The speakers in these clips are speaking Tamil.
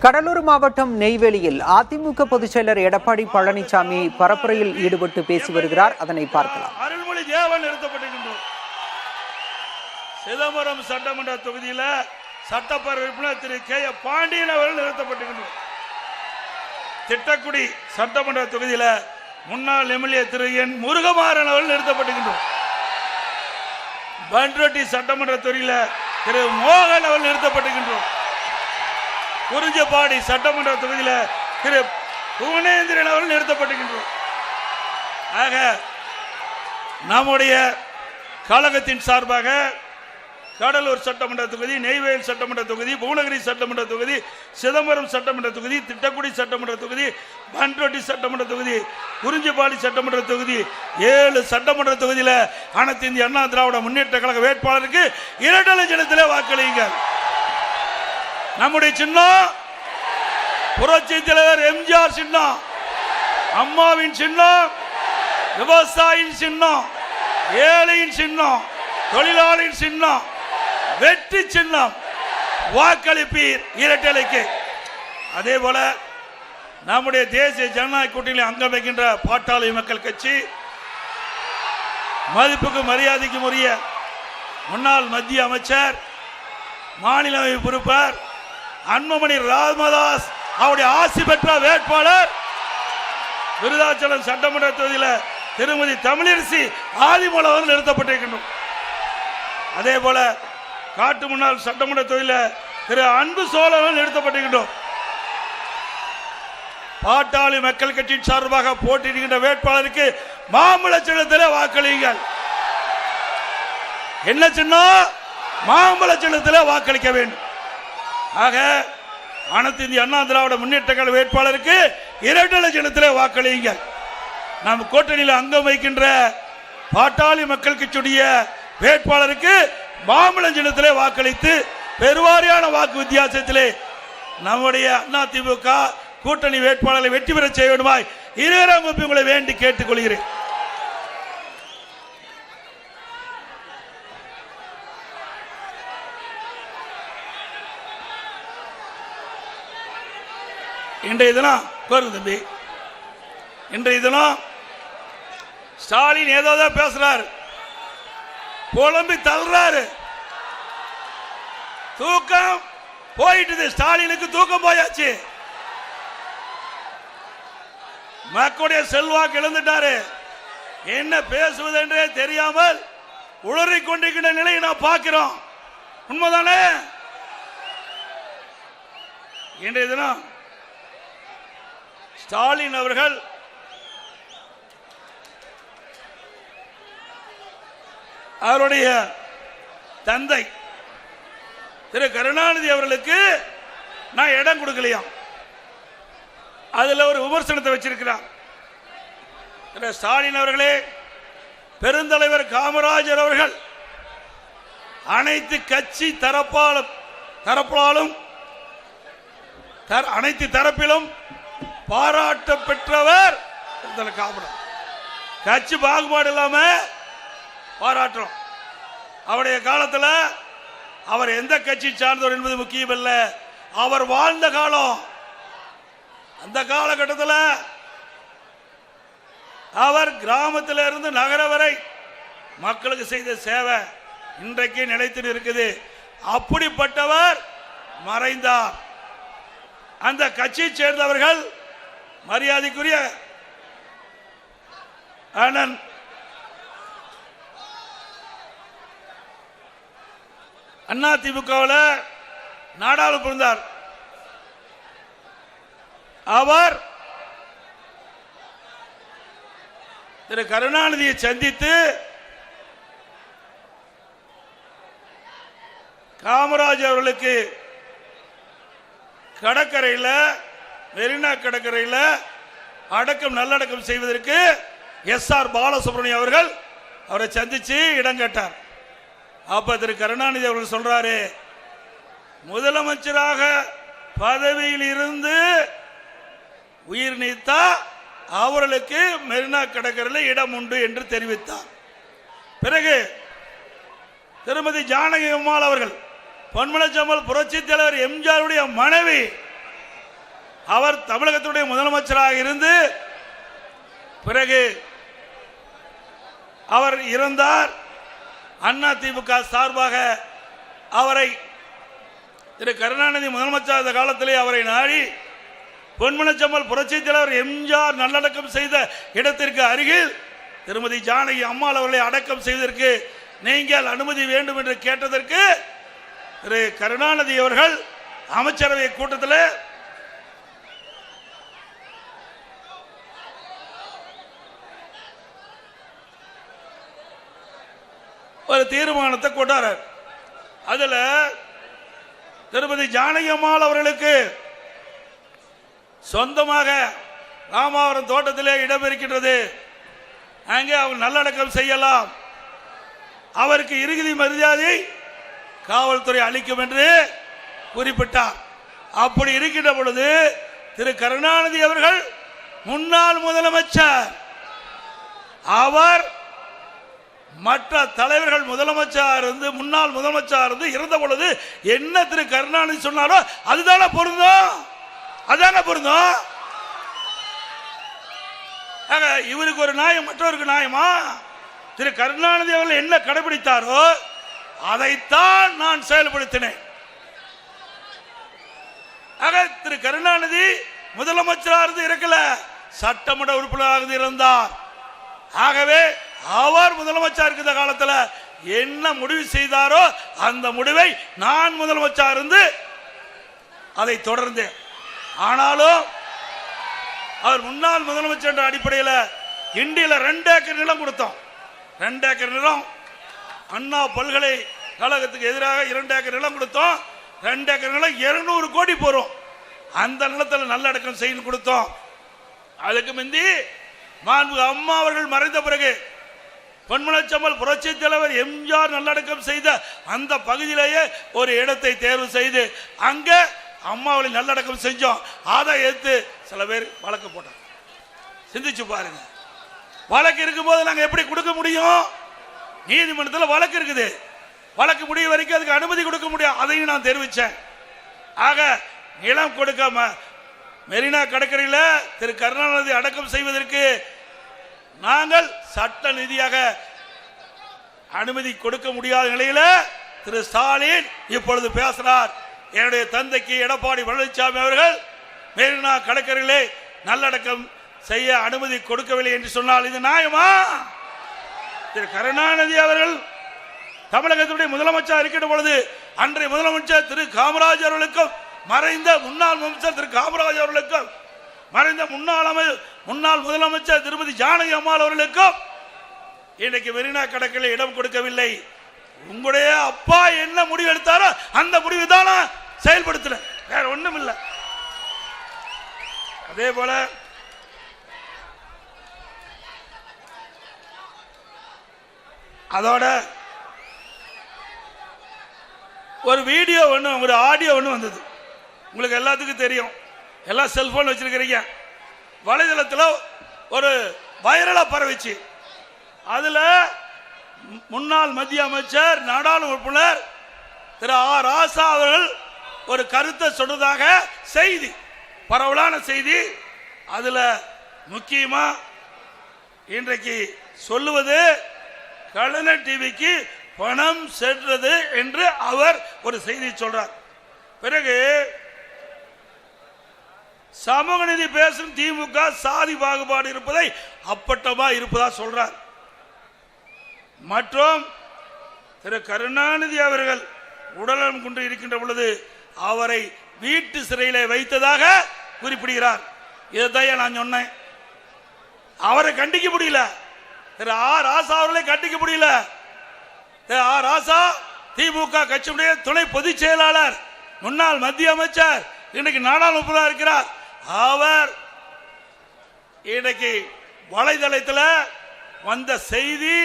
கடலூர் மாவட்டம் நெய்வேலியில் அதிமுக பொதுச் செயலர் எடப்பாடி பழனிசாமி பரப்புரையில் ஈடுபட்டு பேசி வருகிறார். அதனை பார்க்கலாம். அருள்மொழி தேவன் நிறுத்தப்பட்டிருக்கின்றோம். சிதம்பரம் சட்டமன்ற தொகுதியில் சட்டப்பேரவை உறுப்பினர் திரு கே பாண்டியன் அவர்கள் நிறுத்தப்பட்டிருக்கின்றோம். திட்டக்குடி சட்டமன்ற தொகுதியில் முன்னாள் எம்எல்ஏ திரு என் முருகமாறன் அவர்கள் நிறுத்தப்பட்டிருக்கின்றோம். பன்ருட்டி சட்டமன்ற தொகுதியில் திரு மோகன் அவர்கள் நிறுத்தப்பட்டிருக்கின்றோம். குறிஞ்சிப்பாடி சட்டமன்ற தொகுதியில் திரு புவனேந்திரன் அவர்கள் நிறுத்தப்பட்டிருக்கின்றோம். ஆக நம்முடைய கழகத்தின் சார்பாக கடலூர் சட்டமன்ற தொகுதி, நெய்வேலி சட்டமன்ற தொகுதி, புவனகிரி சட்டமன்ற தொகுதி, சிதம்பரம் சட்டமன்ற தொகுதி, திட்டக்குடி சட்டமன்ற தொகுதி, பன்ருட்டி சட்டமன்ற தொகுதி, குறிஞ்சிப்பாடி சட்டமன்ற தொகுதி, 7 சட்டமன்ற தொகுதியில் அனைத்து இந்திய அண்ணா திராவிட முன்னேற்ற கழக வேட்பாளருக்கு இரட்டை சின்னத்திலே வாக்களியுங்கள். நம்முடைய சின்னம் புரட்சி தலைவர் எம்ஜிஆர் சின்னம், அம்மாவின் சின்னம், விவசாயியின் சின்னம், ஏழையின் சின்னம், தொழிலாளியின் சின்னம், வெற்றி சின்னம். வாக்களிப்பீர் இரட்டலைக்கு. அதே போல நம்முடைய தேசிய ஜனநாயக கூட்டணியில் அங்கம் வைக்கின்ற பாட்டாளி மக்கள் கட்சி, மதிப்புக்கு மரியாதைக்கு உரிய முன்னாள் மத்திய அமைச்சர், மாநிலவை பொறுப்பார் அன்புமணி ராமதாஸ் அவருடைய ஆசி பெற்ற வேட்பாளர் விருதாச்சலம் சட்டமன்ற தொகுதியில் திருமதி தமிழரசி ஆதிமூலம் நிறுத்தப்பட்டிருக்கின்றோம். அதே போல காட்டு முன்னாள் சட்டமன்ற தொகுதியில் திரு அன்பு சோழன் நிறுத்தப்பட்டிருக்கின்றோம். பாட்டாளி மக்கள் கட்சியின் சார்பாக போட்டியிடுகின்ற வேட்பாளருக்கு மாம்பழ சின்னத்திலே வாக்களியுங்கள். என்ன சின்னம்? மாம்பழ சின்னத்திலே வாக்களிக்க வேண்டும். ஆக அனைத்து இந்திய அண்ணா திராவிட முன்னேற்ற கழக வேட்பாளருக்கு இரட்டை சின்னத்திலே வாக்களியுங்கள். நம் கூட்டணியில் அங்கம் வைக்கின்ற பாட்டாளி மக்கள் கட்சியுடைய வேட்பாளருக்கு மாம்பழ சின்னத்திலே வாக்களித்து பெருவாரியான வாக்கு வித்தியாசத்திலே நம்முடைய அதிமுக கூட்டணி வேட்பாளர்களை வெற்றி பெற செய்ய வேண்டுமாய் இருவரும் உங்களை வேண்டி கேட்டுக் கொள்கிறேன். இன்றைய தினம் தம்பி, இன்றைய தினம் ஸ்டாலின் ஏதோ பேசுறாரு, புலம்பி தள்ளுறாரு. தூக்கம் போயிட்டு, ஸ்டாலினுக்கு தூக்கம் போயாச்சு. மக்களுடைய செல்வாக்கு இழந்துட்டாரு. என்ன பேசுவது என்றே தெரியாமல் உளறி கொண்டிருக்கின்ற நிலையை நான் பார்க்கிறோம். உண்மைதானே? இன்றைய தினம் ஸ்டாலின் அவர்கள் அவருடைய தந்தை திரு கருணாநிதி அவர்களுக்கு நான் இடம் கொடுக்கலையாம். அதுல ஒரு விமர்சனத்தை வச்சிருக்கிறார். ஸ்டாலின் அவர்களே, பெருந்தலைவர் காமராஜர் அவர்கள் அனைத்து கட்சி தரப்பாலும் அனைத்து தரப்பிலும் பாராட்ட பெற்றவர் காமராஜர். கட்சி பாகுபாடு இல்லாம பாராட்டுறோம். அவருடைய காலத்தில் அவர் எந்த கட்சி சார்ந்தவர் என்பது முக்கியம் அல்ல, அவர் வாழ்ந்த காலம். அந்த காலகட்டத்தில் அவர் கிராமத்தில் இருந்து நகர வரை மக்களுக்கு செய்த சேவை இன்றைக்கு நிலைத்து இருக்குது. அப்படிப்பட்டவர் மறைந்தார். அந்த கட்சியை சேர்ந்தவர்கள் மரியாதைக்குரிய அண்ணன் அதிமுகவில் நாடாளுமன்ற இருந்தார். அவர் திரு கருணாநிதியை சந்தித்து காமராஜர் அவர்களுக்கு கடற்கரையில், மெரினா கடற்கரையில் நல்லடக்கம் செய்வதற்கு எஸ்.ஆர். பாலசுப்ரமணியம் அவர்கள் அவரை சந்திச்சு இடம் கேட்டார். அப்ப திரு கருணாநிதி அவர்கள் சொல்றாரு, முதலமைச்சராக பதவியில் இருந்து உயிர் நீத்தா அவர்களுக்கு மெரினா கடற்கரையில் இடம் உண்டு என்று தெரிவித்தார். பிறகு திருமதி ஜானகி அம்மாள் அவர்கள் பொன்மனச்சம்மல் புரட்சி தலைவர் எம்ஜிஆருடைய மனைவி அவர் தமிழகத்துடைய முதலமைச்சராக இருந்து பிறகு அவர் இறந்தார். அதிமுக சார்பாக அவரை திரு கருணாநிதி முதலமைச்சர் காலத்திலே அவரை நாடி பொன்மனச்செம்மல் புரட்சித் தலைவர் எம்ஜிஆர் நல்லடக்கம் செய்த இடத்திற்கு அருகில் திருமதி ஜானகி அம்மாள் அவர்களை அடக்கம் செய்வதற்கு நீங்கள் அனுமதி வேண்டும் என்று கேட்டதற்கு திரு கருணாநிதி அவர்கள் அமைச்சரவை கூட்டத்தில் ஒரு தீர்மானத்தை கொண்டார். அதுல திருமதி ஜானகி அம்மாள் அவர்களுக்கு சொந்தமாக ராமாவரம் தோட்டத்திலே இடம் இருக்கின்றது, அங்கே அவர் நல்லடக்கம் செய்யலாம், அவருக்கு இறுதி மரியாதை காவல்துறை அளிக்கும் என்று குறிப்பிட்டார். அப்படி இருக்கின்ற பொழுது திரு கருணாநிதி அவர்கள் முன்னாள் முதலமைச்சர், அவர் மற்ற தலைவர்கள் முதலமைச்சர் இருந்து முன்னாள் முதலமைச்சர் இருந்து இருந்த பொழுது என்ன திரு கருணாநிதி சொன்னாரோ அதுதானே பொருந்தும், அதான பொருந்தும். இவருக்கு ஒரு நியாயம் மற்றவருக்கு நியாயமா? திரு கருணாநிதி அவர்கள் என்ன கடைபிடித்தாரோ அதைத்தான் நான் செயல்படுத்தினேன். திரு கருணாநிதி முதலமைச்சராக இருந்து இருக்கல, சட்டமன்ற உறுப்பினராக இருந்தார். ஆகவே அவர் முதலமைச்சர் இருக்கிற காலத்தில் என்ன முடிவு செய்தாரோ அந்த முடிவை நான் முதலமைச்சர் இருந்து அதை தொடர்ந்தேன். ஆனாலும் அவர் முன்னாள் முதலமைச்சர் என்ற அடிப்படையில் கிண்டியில 2 ஏக்கர் நிலம் கொடுத்தோம். 2 ஏக்கர் நிலம் அண்ணா பல்கலைக்கழகத்துக்கு எதிராக 2 ஏக்கர் நிலம் கொடுத்தோம். 2 ஏக்கர் நிலம் 200 கோடி போறோம். அந்த நிலத்தில் நல்லடக்கம் செய்து கொடுத்தோம். அதுக்கு முந்தி மாண்பு அம்மா அவர்கள் மறைந்த பிறகு பொன்மனச்செம்மல் புரட்சித் தலைவர் எம்ஜிஆர் நல்லடக்கம் செய்த அந்த பகுதியிலேயே ஒரு இடத்தை தேர்வு செய்து அங்க அம்மாவை நல்லடக்கம் செஞ்சோம். அதை எடுத்து சில பேர் வழக்கு போட்டாங்க. சிந்திச்சு பாருங்க, வழக்கு இருக்கும்போது நாங்க எப்படி கொடுக்க முடியும்? நீதிமன்றத்தில் வழக்கு இருக்குது, வழக்கு முடிவு வரைக்கும் அதுக்கு அனுமதி கொடுக்க முடியும். அதையும் நான் தெரிவிச்சேன். ஆக நிலம் கொடுக்காம மெரினா கடற்கரையில் திரு கருணாநிதி அடக்கம் செய்வதற்கு நாங்கள் சட்ட ரீதியாக அனுமதி கொடுக்க முடியாத நிலையில் திரு ஸ்டாலின் இப்பொழுது பேசுகிறார். என்னுடைய தந்தைக்கு எடப்பாடி பழனிசாமி அவர்கள் மெரினா கடற்கரையிலே நல்லடக்கம் செய்ய அனுமதி கொடுக்கவில்லை என்று சொன்னால் இது நியாயமா? திரு கருணாநிதி அவர்கள் தமிழகத்துடைய முதலமைச்சர் இருக்கின்ற பொழுது அன்றைய முதலமைச்சர் திரு காமராஜர் அவர்களுக்கும் மறைந்த முன்னாள் முதலமைச்சர் திரு காமராஜர் அவர்களுக்கும் மறைந்த முன்னாள் முதலமைச்சர் திருமதி ஜானகி அம்மாள் அவர்களுக்கும் இன்றைக்கு மெரினா கடற்கரையில் இடம் கொடுக்கவில்லை. உங்களுடைய அப்பா என்ன முடிவு எடுத்தாரோ அந்த முடிவு தான் செயல்படுத்தல, வேற ஒண்ணும் இல்லை. அதே போல அதோட ஒரு வீடியோ ஒன்று, ஒரு ஆடியோ ஒன்று வந்தது. உங்களுக்கு எல்லாத்துக்கும் தெரியும், எல்லாம் செல்போன் வச்சிருக்கிறீங்க. வலைதளத்தில் ஒரு வைரலா பரவிச்சு. அதுல முன்னாள் மத்திய அமைச்சர் நாடாளுமன்ற உறுப்பினர் திரு ஆர் ராசா அவர்கள் ஒரு கருத்தை சொன்னதாக செய்தி, பரவலான செய்தி. அதுல முக்கியமா இன்றைக்கு சொல்லுவது கலைஞர் டிவிக்கு பணம் சென்றது என்று அவர் ஒரு செய்தி சொல்றார். பிறகு சமூக நீதி பேசும் திமுக சாதி பாகுபாடு இருப்பதை அப்பட்டமா இருப்பதா சொல்றார். மற்றும் திரு கருணாநிதி அவர்கள் உடல்நலம் கொண்டு இருக்கின்ற பொழுது அவரை வீட்டு சிறையிலே வைத்ததாக குறிப்பிடுகிறார். இதைத்தான் நான் சொன்னேன். அவரை கண்டிக்க முடியல, திரு ஆர் ராசா அவர்களை கண்டிக்க முடியல. திரு ஆர் ராசா திமுக கட்சியுடைய துணை பொதுச் செயலாளர், முன்னாள் மத்திய அமைச்சர், இன்னைக்கு நாடாளுமன்ற இருக்கிறார். அவர் இன்னைக்கு வலைதளத்தில் வந்த செய்தி,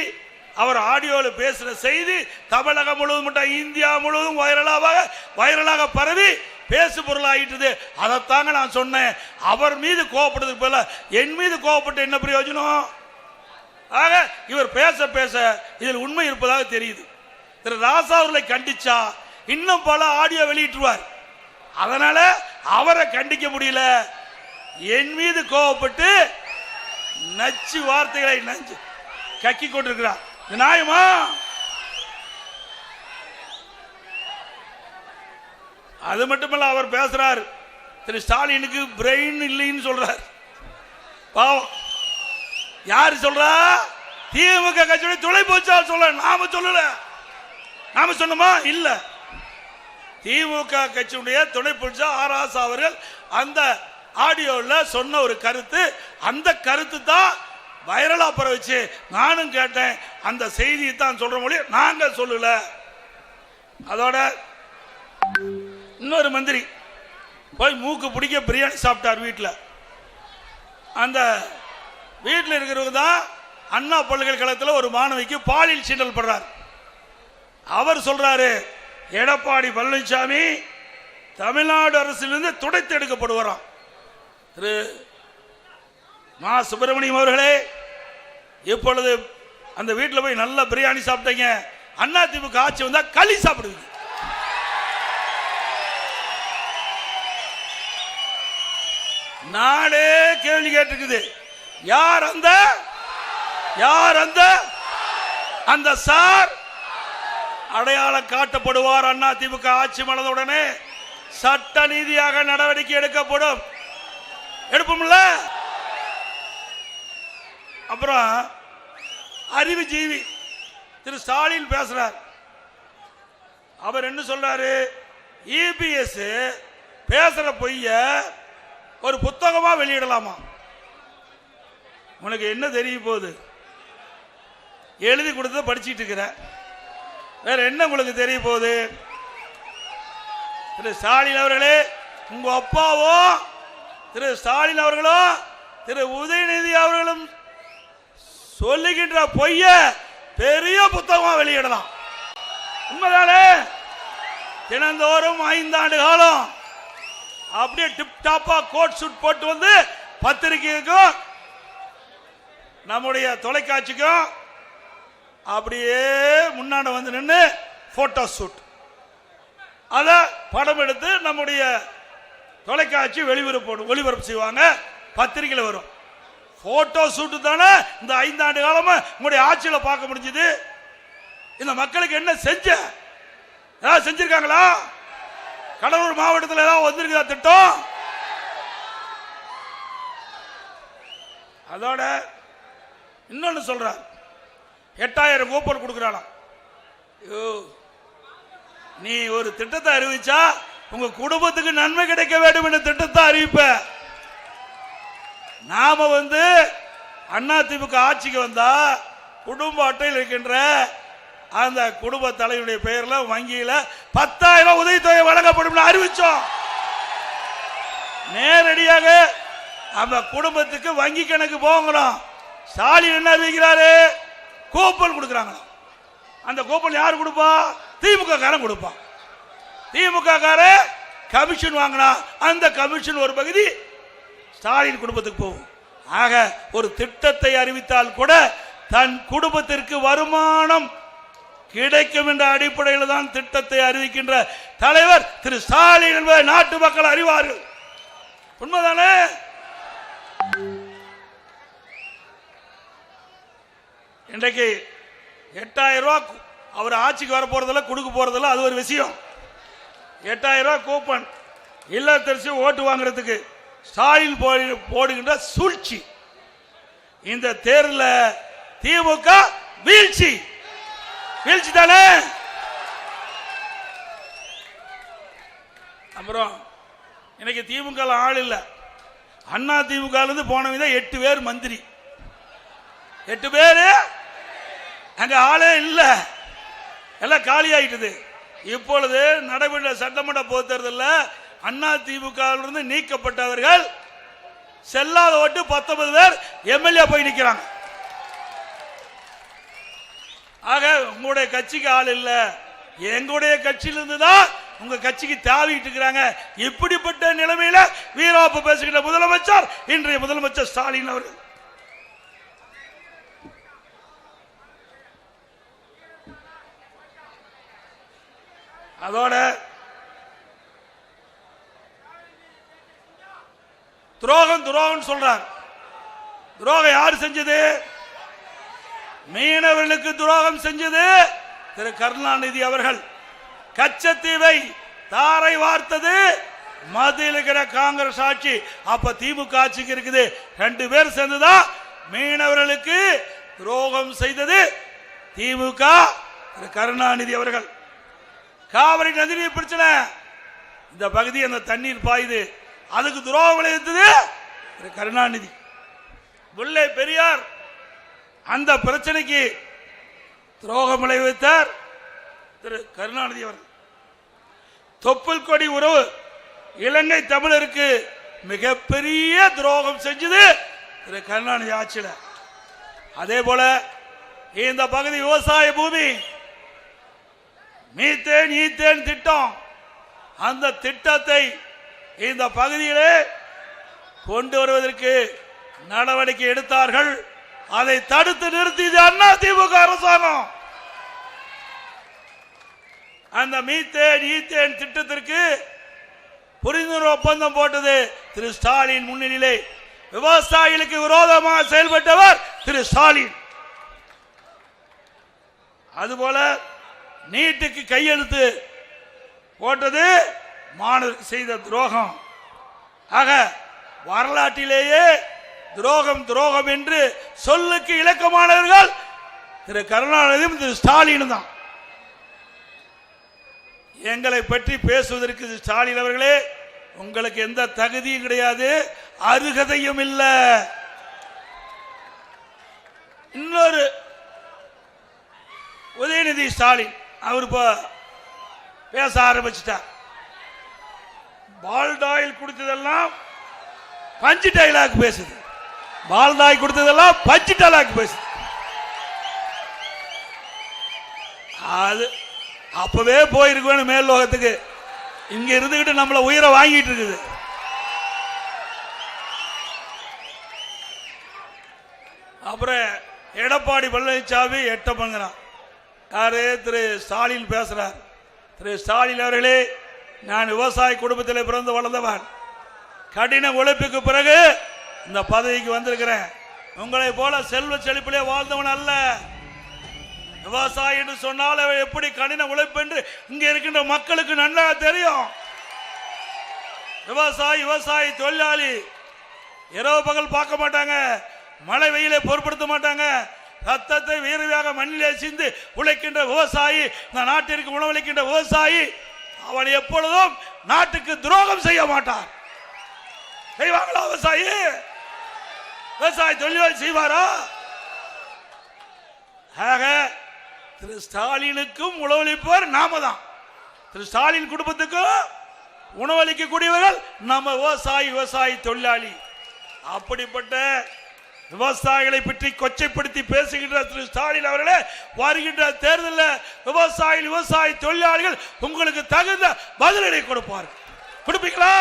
அவர் ஆடியோவில் பேசுற செய்தி தமிழகம் முழுவதும் மட்டும் இந்தியா முழுவதும் வைரலாக பரவி பேசு பொருளாயிட்டது. அதைத்தாங்க நான் சொன்னேன். அவர் மீது கோவப்படுறதுக்கு போல என் மீது கோவப்பட்டு என்ன பிரயோஜனம்? ஆக இவர் பேச பேச இதில் உண்மை இருப்பதாக தெரியுது. திரு ராசா அவர்களை கண்டிச்சா இன்னும் பல ஆடியோ வெளியிட்டுருவார். அதனால அவரை கண்டிக்க முடியல. என் மீது கோபப்பட்டு நச்சு வார்த்தைகளை நஞ்சு கக்கி கொண்டிருக்கிறார். இது நியாயமா? அது மட்டுமல்ல, அவர் பேசுறார், திரு ஸ்டாலினுக்கு பிரெயின் இல்லைன்னு சொல்றார். பாவம். யாரு சொல்றா? திமுக கட்சியுடைய துணை பொதுச்செயலாளர் சொல்ல. நாம சொல்லல. நாம சொன்னோமா? இல்ல. திமுக கட்சியுடைய துணை பொதுச்செயலாளர் ஆர். ராசா அவர்கள் அந்த ஆடியோவில் சொன்ன ஒரு கருத்து, அந்த கருத்து தான் வைரலா பரவச்சு. நானும் கேட்டேன். அந்த செய்தியை தான் சொல்ற மொழி நாங்க சொல்லல. அதோட இன்னொரு மந்திரி போய் மூக்கு பிடிக்க பிரியாணி சாப்பிட்டார் வீட்டில். அந்த வீட்டில் இருக்கிறவங்க தான் அண்ணா பல்கலைக்கழகத்தில் ஒரு மாணவிக்கு பாலியல் சீண்டல் படுறார். அவர் சொல்றாரு, எடப்பாடி பழனிசாமி தமிழ்நாடு அரசிலிருந்து துடைத்து எடுக்கப்படுவாராம். திரு மா சுப்பிரமணியம் அவர்களே, இப்பொழுது அந்த வீட்டில் போய் நல்ல பிரியாணி சாப்பிட்டீங்க. அண்ணா திமுக ஆட்சி வந்தா களி சாப்பிடுவீங்க. நாடே கேள்வி கேட்டிருக்குது. யார் அந்த அந்த சார்? அடையாளம் காட்டப்படுவார். அண்ணா திமுக ஆட்சி மலர்ந்தவுடனே சட்ட நீதியாக நடவடிக்கை எடுக்கப்படும். எடுப்போம்ல. அப்புறம் அறிவுஜீவி திரு ஸ்டாலின் பேசுறார். அவர் என்ன சொல்றாரு? இபிஎஸ் பேசுற பொய்ய ஒரு புத்தகமா வெளியிடலாமா? உனக்கு என்ன தெரிய போகுது? எழுதி கொடுத்தத படிச்சுட்டு இருக்கிற, வேற என்ன உங்களுக்கு தெரிய போகுது? திரு ஸ்டாலின் அவர்களே, உங்க அப்பாவோ திரு ஸ்டாலின் அவர்களோ திரு உதயநிதி அவர்களும் சொல்லுகின்ற பொய்ய பெரிய புத்தகமா வெளியிடலாம். உண்மைதானே? தினந்தோறும் 5 ஆண்டு காலம் அப்படியே டிப் டாப்பா கோட் சூட் போட்டு வந்து பத்திரிகைக்கும் நம்முடைய தொலைக்காட்சிக்கும் அப்படியே முன்னாடி வந்து நின்று போட்டோ ஷூட், அத படம் எடுத்து நம்முடைய தொலைக்காட்சி ஒளிபரப்பு செய்வாங்க, பத்திரிகையில் வரும். போட்டோ ஷூட் தானே இந்த 5 ஆண்டு காலமா உங்களுடைய ஆட்சியில பார்க்க முடிஞ்சது. இந்த மக்களுக்கு என்ன ஏதாவது செஞ்சிருக்காங்களா? கடலூர் மாவட்டத்தில் ஏதாவது வந்திருக்குதா திட்டம்? அதோட இன்னொன்னு சொல்ற, 8000 கூப்பன் கொடுக்கிறாளாம். நீ ஒரு திட்டத்தை அறிவிச்சா உங்க குடும்பத்துக்கு நன்மை கிடைக்க வேண்டும் என்ற திட்டத்தை அறிவிப்ப. நாம அண்ணா திமுக ஆட்சிக்கு வந்தா குடும்ப அட்டையில் இருக்கின்ற அந்த குடும்ப தலைவருடைய பெயர்ல வங்கியில 10,000 உதவித்தொகை வழங்கப்படும் அறிவிச்சோம். நேரடியாக அந்த குடும்பத்துக்கு வங்கி கணக்கு போங்கணும். ஸ்டாலின் என்ன அறிவிக்கிறாரு? கூப்பன் கொடுக்கிறாங்க. அந்த கூப்பன் யார் கொடுப்பா? திமுக காரன் கொடுப்பான். திமுக காரன் கமிஷன் வாங்கினா அந்த கமிஷன் ஒரு பகுதி ஸ்டாலின் குடும்பத்துக்கு போகும். ஆக ஒரு திட்டத்தை அறிவித்தால் கூட தன் குடும்பத்திற்கு வருமானம் கிடைக்கும் என்ற அடிப்படையில் தான் திட்டத்தை அறிவிக்கின்ற தலைவர் திரு ஸ்டாலின் என்பதை நாட்டு மக்கள் அறிவார்கள். உண்மைதானே? இன்றைக்கு 8000 ரூபாய் அவர் ஆட்சிக்கு வர போறதில்ல, கொடுக்க போறதில்ல, அது ஒரு விஷயம். 8000 ரூபாய் கூப்பன் இல்ல தெரிச்சு ஓட்டு வாங்குறதுக்கு ஸ்டாலின் போடுகின்ற சூழ்ச்சி. இந்த தேர்தலில் திமுக வீழ்ச்சி தானே. அப்புறம் இன்னைக்கு திமுக ஆள் இல்ல. அண்ணா திமுக இருந்து போனவங்க 8 பேர் மந்திரி. 8 பேரு அங்க ஆளே இல்ல, எல்லாம் காலி ஆயிட்டது. இப்பொழுது நடைபெற்ற சட்டமன்ற பொதுத் தேர்தலில் அண்ணா திமுக இருந்து நீக்கப்பட்டவர்கள் செல்லாத ஓட்டு 19 பேர் எம்எல்ஏ போய் நிற்கிறாங்க. ஆக உங்களுடைய கட்சிக்கு ஆள் இல்ல, எங்களுடைய கட்சியிலிருந்து தான் உங்க கட்சிக்கு தாவிட்டு இருக்கிறாங்க. இப்படிப்பட்ட நிலைமையில வீராப்பு பேசுகின்ற முதலமைச்சர் இன்றைய முதலமைச்சர் ஸ்டாலின் அவர்கள். அதோட துரோகம் துரோகம் சொல்றார். துரோகம் யார் செஞ்சது? மீனவர்களுக்கு துரோகம் செஞ்சது திரு கருணாநிதி அவர்கள். கச்சத்தீவை தாரை வார்த்தது மத்தியில் இருக்கிற காங்கிரஸ் ஆட்சி. அப்ப திமுக ஆட்சிக்கு இருக்குது. 2 பேர் சேர்ந்துதான் மீனவர்களுக்கு துரோகம் செய்தது திமுக திரு கருணாநிதி அவர்கள். காவிரி நதிநீர் பிரச்சனை, இந்த பகுதி அந்த தண்ணீர் பாயுது, அதுக்கு துரோகம் விளைவித்தது திரு கருணாநிதி. முல்லை பெரியார் அந்த பிரச்சனைக்கு துரோகம் விளைவித்தார் திரு கருணாநிதி அவர்கள். தொப்புள் கொடி உறவு இலங்கை தமிழருக்கு மிகப்பெரிய துரோகம் செஞ்சது திரு கருணாநிதி ஆட்சியில். அதே போல இந்த பகுதி விவசாய பூமி, மீத்தேன் ஈத்தேன் திட்டம், அந்த திட்டத்தை இந்த பகுதியிலே கொண்டு வருவதற்கு நடவடிக்கை எடுத்தார்கள். அதை தடுத்து நிறுத்தியது அண்ணா திமுக அரசாங்கம். அந்த மீத்தேன் ஈத்தேன் திட்டத்திற்கு புரிந்துணர்வு ஒப்பந்தம் போட்டது திரு ஸ்டாலின் முன்னிலையிலே. விவசாயிகளுக்கு விரோதமாக செயல்பட்டவர் திரு ஸ்டாலின். அதுபோல நீட்டுக்கு கையெழுத்து போட்டது மாணவருக்கு செய்த துரோகம். ஆக வரலாற்றிலேயே துரோகம் துரோகம் என்று சொல்லுக்கு இலக்கமானவர்கள் திரு கருணாநிதியும் திரு ஸ்டாலினும் தான். எங்களை பற்றி பேசுவதற்கு ஸ்டாலின் அவர்களே, உங்களுக்கு எந்த தகுதியும் கிடையாது, அருகதையும் இல்லை. இன்னொரு உதயநிதி ஸ்டாலின் அவர் இப்ப பேச ஆரம்பிச்சிட்டார். பால்டாயில் கொடுத்ததெல்லாம் பஞ்சு டைலாக் பேசுது, பால்டாய் கொடுத்ததெல்லாம் பஞ்சு டைலாக் பேசுது. அது அப்பவே போயிருக்கணும் மேல் லோகத்துக்கு. இங்க இருந்துகிட்டு நம்மள உயிரை வாங்கிட்டு இருக்குது. அப்புறம் எடப்பாடி பழனிசாமி எட்டப்பங்கிறான். யாரு? திரு ஸ்டாலின் பேசுறார். திரு ஸ்டாலின் அவர்களே, நான் விவசாய குடும்பத்தில் பிறந்து வளர்ந்தவன். கடின உழைப்புக்கு பிறகு இந்த பதவிக்கு வந்திருக்கிறேன். உங்களை போல செல்வ செழிப்பிலே வாழ்ந்தவன் அல்ல. விவசாயி என்று சொன்னால் எப்படி கடின உழைப்பு என்று இங்க இருக்கின்ற மக்களுக்கு நல்லா தெரியும். விவசாயி தொழிலாளி இரவு பகல் பார்க்க மாட்டாங்க, மழை வெயிலை பொருட்படுத்த மாட்டாங்க. ரத்தத்தை வீரவியாக மண்ணிலே சிந்து உழைக்கின்ற விவசாயி, இந்த நாட்டிற்கு உணவளிக்கின்ற விவசாயி, அவன் எப்பொழுதும் நாட்டுக்கு துரோகம் செய்ய மாட்டார். செய்வாங்களா? விவசாயி தொழிலாளி செய்வாரா? ஆக திரு ஸ்டாலினுக்கும் உணவளிப்பவர் நாம தான். திரு ஸ்டாலின் குடும்பத்துக்கும் உணவளிக்கக்கூடியவர்கள் நம்ம விவசாயி தொழிலாளி. அப்படிப்பட்ட விவசாயிகளை பற்றி கொச்சைப்படுத்தி பேசுகின்ற திரு ஸ்டாலின் அவர்களே, வருகின்ற தேர்தலில் விவசாயி தொழிலாளிகள் உங்களுக்கு தகுந்த பதிலடி கொடுப்பார்கள். கொடுப்பீங்களா?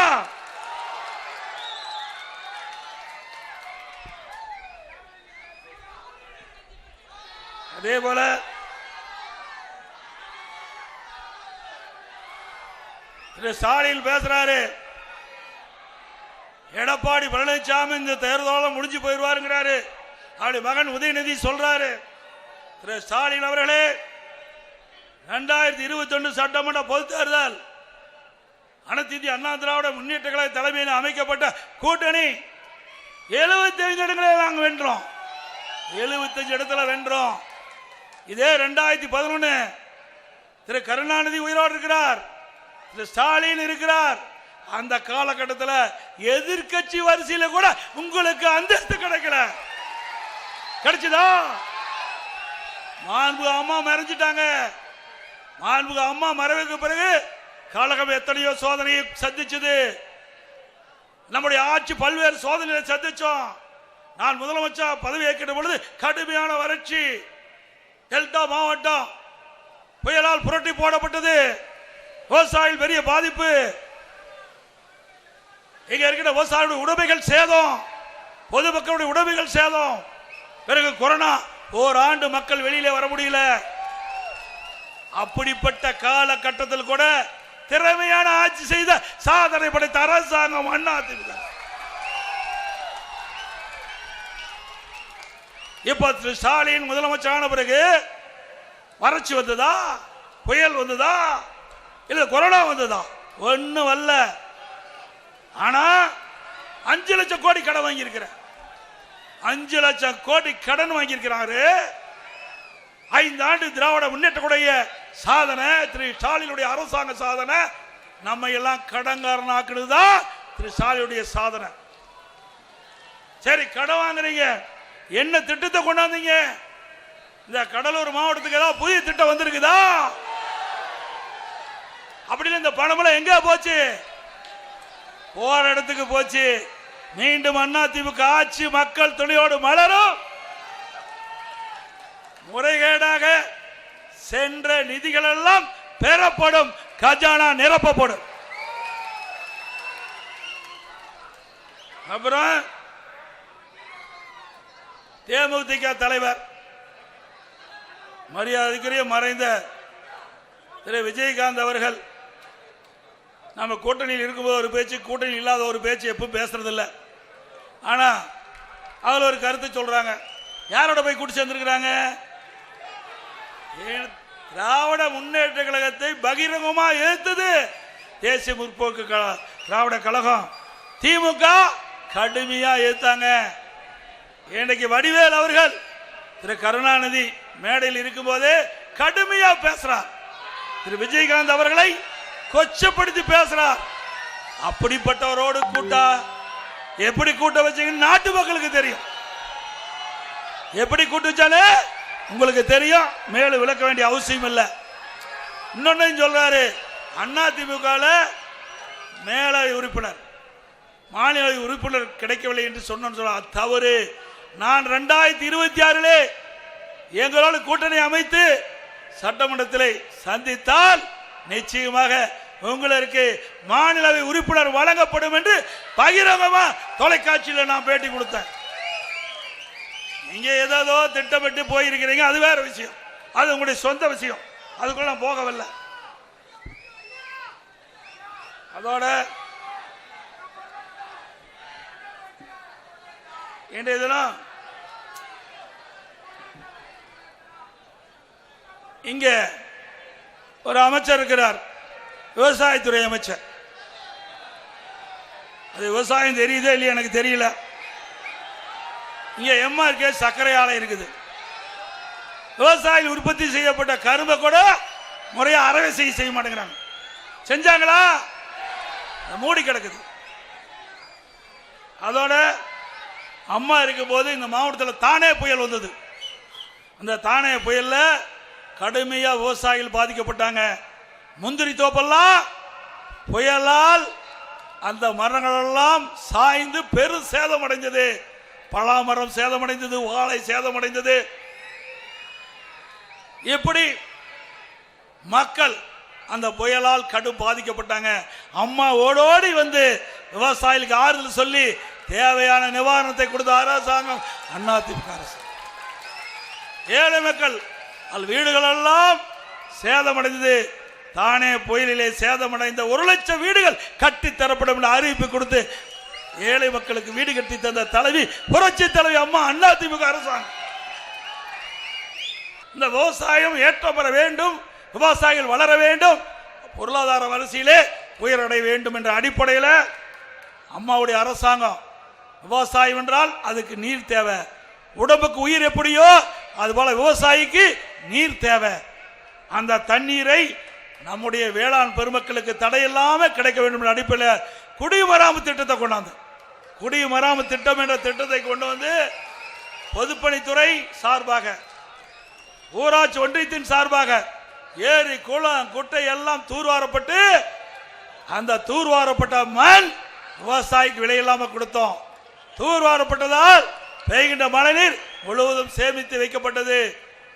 அதே போல திரு ஸ்டாலின் பேசுறாரு, எடப்பாடி பழனிசாமி இந்த தேர்தலோட முடிஞ்சு போயிடுவாருங்கிறாரு. அப்படி மகன் உதயநிதி சொல்றாரு. திரு ஸ்டாலின் அவர்களே, 2021 சட்டமன்ற பொது தேர்தல் அனைத்து இந்திய அண்ணா திராவிட முன்னேற்ற கழக தலைமையில் அமைக்கப்பட்ட கூட்டணி 75 இடங்களை நாங்கள் வென்றோம். 75 இடத்துல வென்றோம். இதே 2011 திரு கருணாநிதி உயிரோடு இருக்கிறார், திரு ஸ்டாலின் இருக்கிறார். அந்த காலகட்டத்தில் எதிர்கட்சி வரிசையில கூட உங்களுக்கு அந்தஸ்து கிடைக்கல. கிடைச்சதா? மாண்பு அம்மா மறைஞ்சிட்டாங்க. மாண்பு அம்மா மறைவுக்கு பிறகு காலகம் எத்தனையோ சோதனையை சந்திச்சது. நம்முடைய ஆட்சி பல்வேறு சோதனைகளை சந்திச்சோம். நான் முதலமைச்சர் பதவி ஏற்கின்ற பொழுது கடுமையான வறட்சி, டெல்டா மாவட்டம் புயலால் புரட்டி போடப்பட்டது, விவசாயிகள் பெரிய பாதிப்பு, இங்க இருக்கிற விவசாயிகளுடைய உடைமைகள் சேதம், பொதுமக்களுடைய உடைமைகள் சேதம். பிறகு கொரோனா, ஓராண்டு மக்கள் வெளியில வர முடியல. அப்படிப்பட்ட காலகட்டத்தில் கூட திறமையான ஆட்சி செய்த சாதனை படைத்த அரசாங்கம் அண்ணா திமுக. இப்ப திரு ஸ்டாலின் முதலமைச்சரான பிறகு வறட்சி வந்ததா, புயல் வந்ததா, இல்ல கொரோனா வந்ததா? ஒண்ணு வரல. ஆனா 5 லட்சம் கோடி கடன் வாங்கி இருக்கிற, 5 லட்சம் கோடி கடன் வாங்கி இருக்கிறாரு. 5 ஆண்டு திராவிட முன்னேற்றக்கூடிய சாதனை, திரு ஸ்டாலினுடைய அரசாங்க சாதனை. நம்ம எல்லாம் கடன்காரன் ஆக்குனதுதான் திரு ஸ்டாலினுடைய சாதனை. சரி, கடன் வாங்குறீங்க, என்ன திட்டத்தை கொண்டாந்தீங்க? இந்த கடலூர் மாவட்டத்துக்கு ஏதாவது புதிய திட்டம் வந்திருக்குதா? அப்படின்னு இந்த பணமெல்லாம் எங்க போச்சு? போற இடத்துக்கு போச்சு. மீண்டும் அதிமுக ஆட்சி மக்கள் துணையோடு மலரும். முறைகேடாக சென்ற நிதிகள் எல்லாம் பெறப்படும், கஜானா நிரப்பப்படும். அப்புறம் தேமுதிக தலைவர் மரியாதைக்குரிய மறைந்த திரு விஜயகாந்த் அவர்கள் நம்ம கூட்டணியில் இருக்கும்போது ஒரு பேச்சு, கூட்டணி இல்லாத ஒரு பேச்சு எப்பவும் பேசுறதில்லை. ஆனா அதில் ஒரு கருத்து சொல்றாங்க. யாரோட போய் கூட்டி சேர்ந்திருக்கிறாங்க? திராவிட முன்னேற்ற கழகத்தை பகிரங்கமா எதிர்த்தது தேசிய முற்போக்கு திராவிட கழகம். திமுக கடுமையா எதிர்த்தாங்க. இன்றைக்கு வடிவேல் அவர்கள் திரு கருணாநிதி மேடையில் இருக்கும் போதே கடுமையா பேசுறார். திரு விஜயகாந்த் அவர்களை கொச்சப்படுத்தி பேசுறார். அப்படிப்பட்டவரோடு கூட்டா எப்படி கூட்ட வச்சீங்கன்னு நாட்டு மக்களுக்கு தெரியும். எப்படி கூட்டு வச்சாலே உங்களுக்கு தெரியும். மேலும் விளக்க வேண்டிய அவசியம் இல்லை. இன்னொன்னு சொல்றாரு, அதிமுக மேலவை உறுப்பினர், மாநில உறுப்பினர் கிடைக்கவில்லை என்று சொன்ன தவறு. நான் 2026 எங்களோடு கூட்டணி அமைத்து சட்டமன்றத்தில் சந்தித்தால் நிச்சயமாக உங்களுக்கு மாநிலவை உறுப்பினர் வழங்கப்படும் என்று பகிரங்கமா தொலைக்காட்சியில் நான் பேட்டி கொடுத்தேன். நீங்க ஏதோ திட்டமிட்டு போயிருக்கிறீங்க, அது வேற விஷயம். அது உங்களுடைய சொந்த விஷயம். அதுக்குள்ள நான் போகவில்லை. அதோட இன்றைய தினம் இங்க ஒரு அமைச்சர் இருக்கிறார், விவசாயத்துறை அமைச்சர். அது விவசாயம் தெரியுதே இல்லையா எனக்கு தெரியல. இங்க MRK சர்க்கரை ஆலை இருக்குது. விவசாயிகள் உற்பத்தி செய்யப்பட்ட கரும்பை கூட முறையா அறவை செய்ய மாட்டேங்கிறாங்க. செஞ்சாங்களா? மூடி கிடக்குது. அதோட அம்மா இருக்கும் போது இந்த மாவட்டத்தில் தானே புயல் வந்தது. அந்த தானே புயல்ல கடுமையா விவசாயிகள் பாதிக்கப்பட்டாங்க. முந்திரி தோப்பெல்லாம் புயலால் அந்த மரங்கள் எல்லாம் சாய்ந்து பெரும் சேதம் அடைந்தது. பலாமரம் சேதமடைந்தது, வாழை சேதமடைந்தது. எப்படி மக்கள் அந்த புயலால் கடும் பாதிக்கப்பட்டாங்க. அம்மா ஓடோடி வந்து விவசாயிகளுக்கு ஆறுதல் சொல்லி தேவையான நிவாரணத்தை கொடுத்த அரசாங்கம் அதிமுக அரசு. ஏழை மக்கள் வீடுகள் எல்லாம் சேதமடைந்தது. தானே புயலிலே சேதமடைந்த 1 லட்சம் வீடுகள் கட்டி தரப்படும் என்று அறிவிப்பு கொடுத்து ஏழை மக்களுக்கு வீடு கட்டி தந்த தலைவி, புரட்சி தலைவி அம்மா அதிமுக அரசாங்கம். இந்த விவசாயம் ஏற்றம் பெற வேண்டும், விவசாயிகள் வளர வேண்டும், பொருளாதார வளர்ச்சியிலே உயரடைய வேண்டும் என்ற அடிப்படையில் அம்மாவுடைய அரசாங்கம். விவசாயம் என்றால் அதுக்கு நீர் தேவை. உடம்புக்கு உயிர் எப்படியோ அதுபோல விவசாயிக்கு நீர் தேவை. அந்த தண்ணீரை நம்முடைய வேளாண் பெருமக்களுக்கு தடையில்லாமல் கிடைக்க வேண்டும் என்ற அடிப்படையில் குடிமராமத்து திட்டத்தை கொண்டாந்து, குடிமராமத்து திட்டம் என்ற திட்டத்தை கொண்டு வந்து பொதுப்பணித்துறை சார்பாக, ஊராட்சி ஒன்றியத்தின் சார்பாக ஏரி குளம் குட்டை எல்லாம் தூர்வாரப்பட்டு அந்த தூர்வாரப்பட்ட மண் விவசாயிக்கு விலையில்லாமல் கொடுத்தோம். தூர்வாரப்பட்டதால் பெய்கின்ற மழைநீர் முழுவதும் சேமித்து வைக்கப்பட்டது.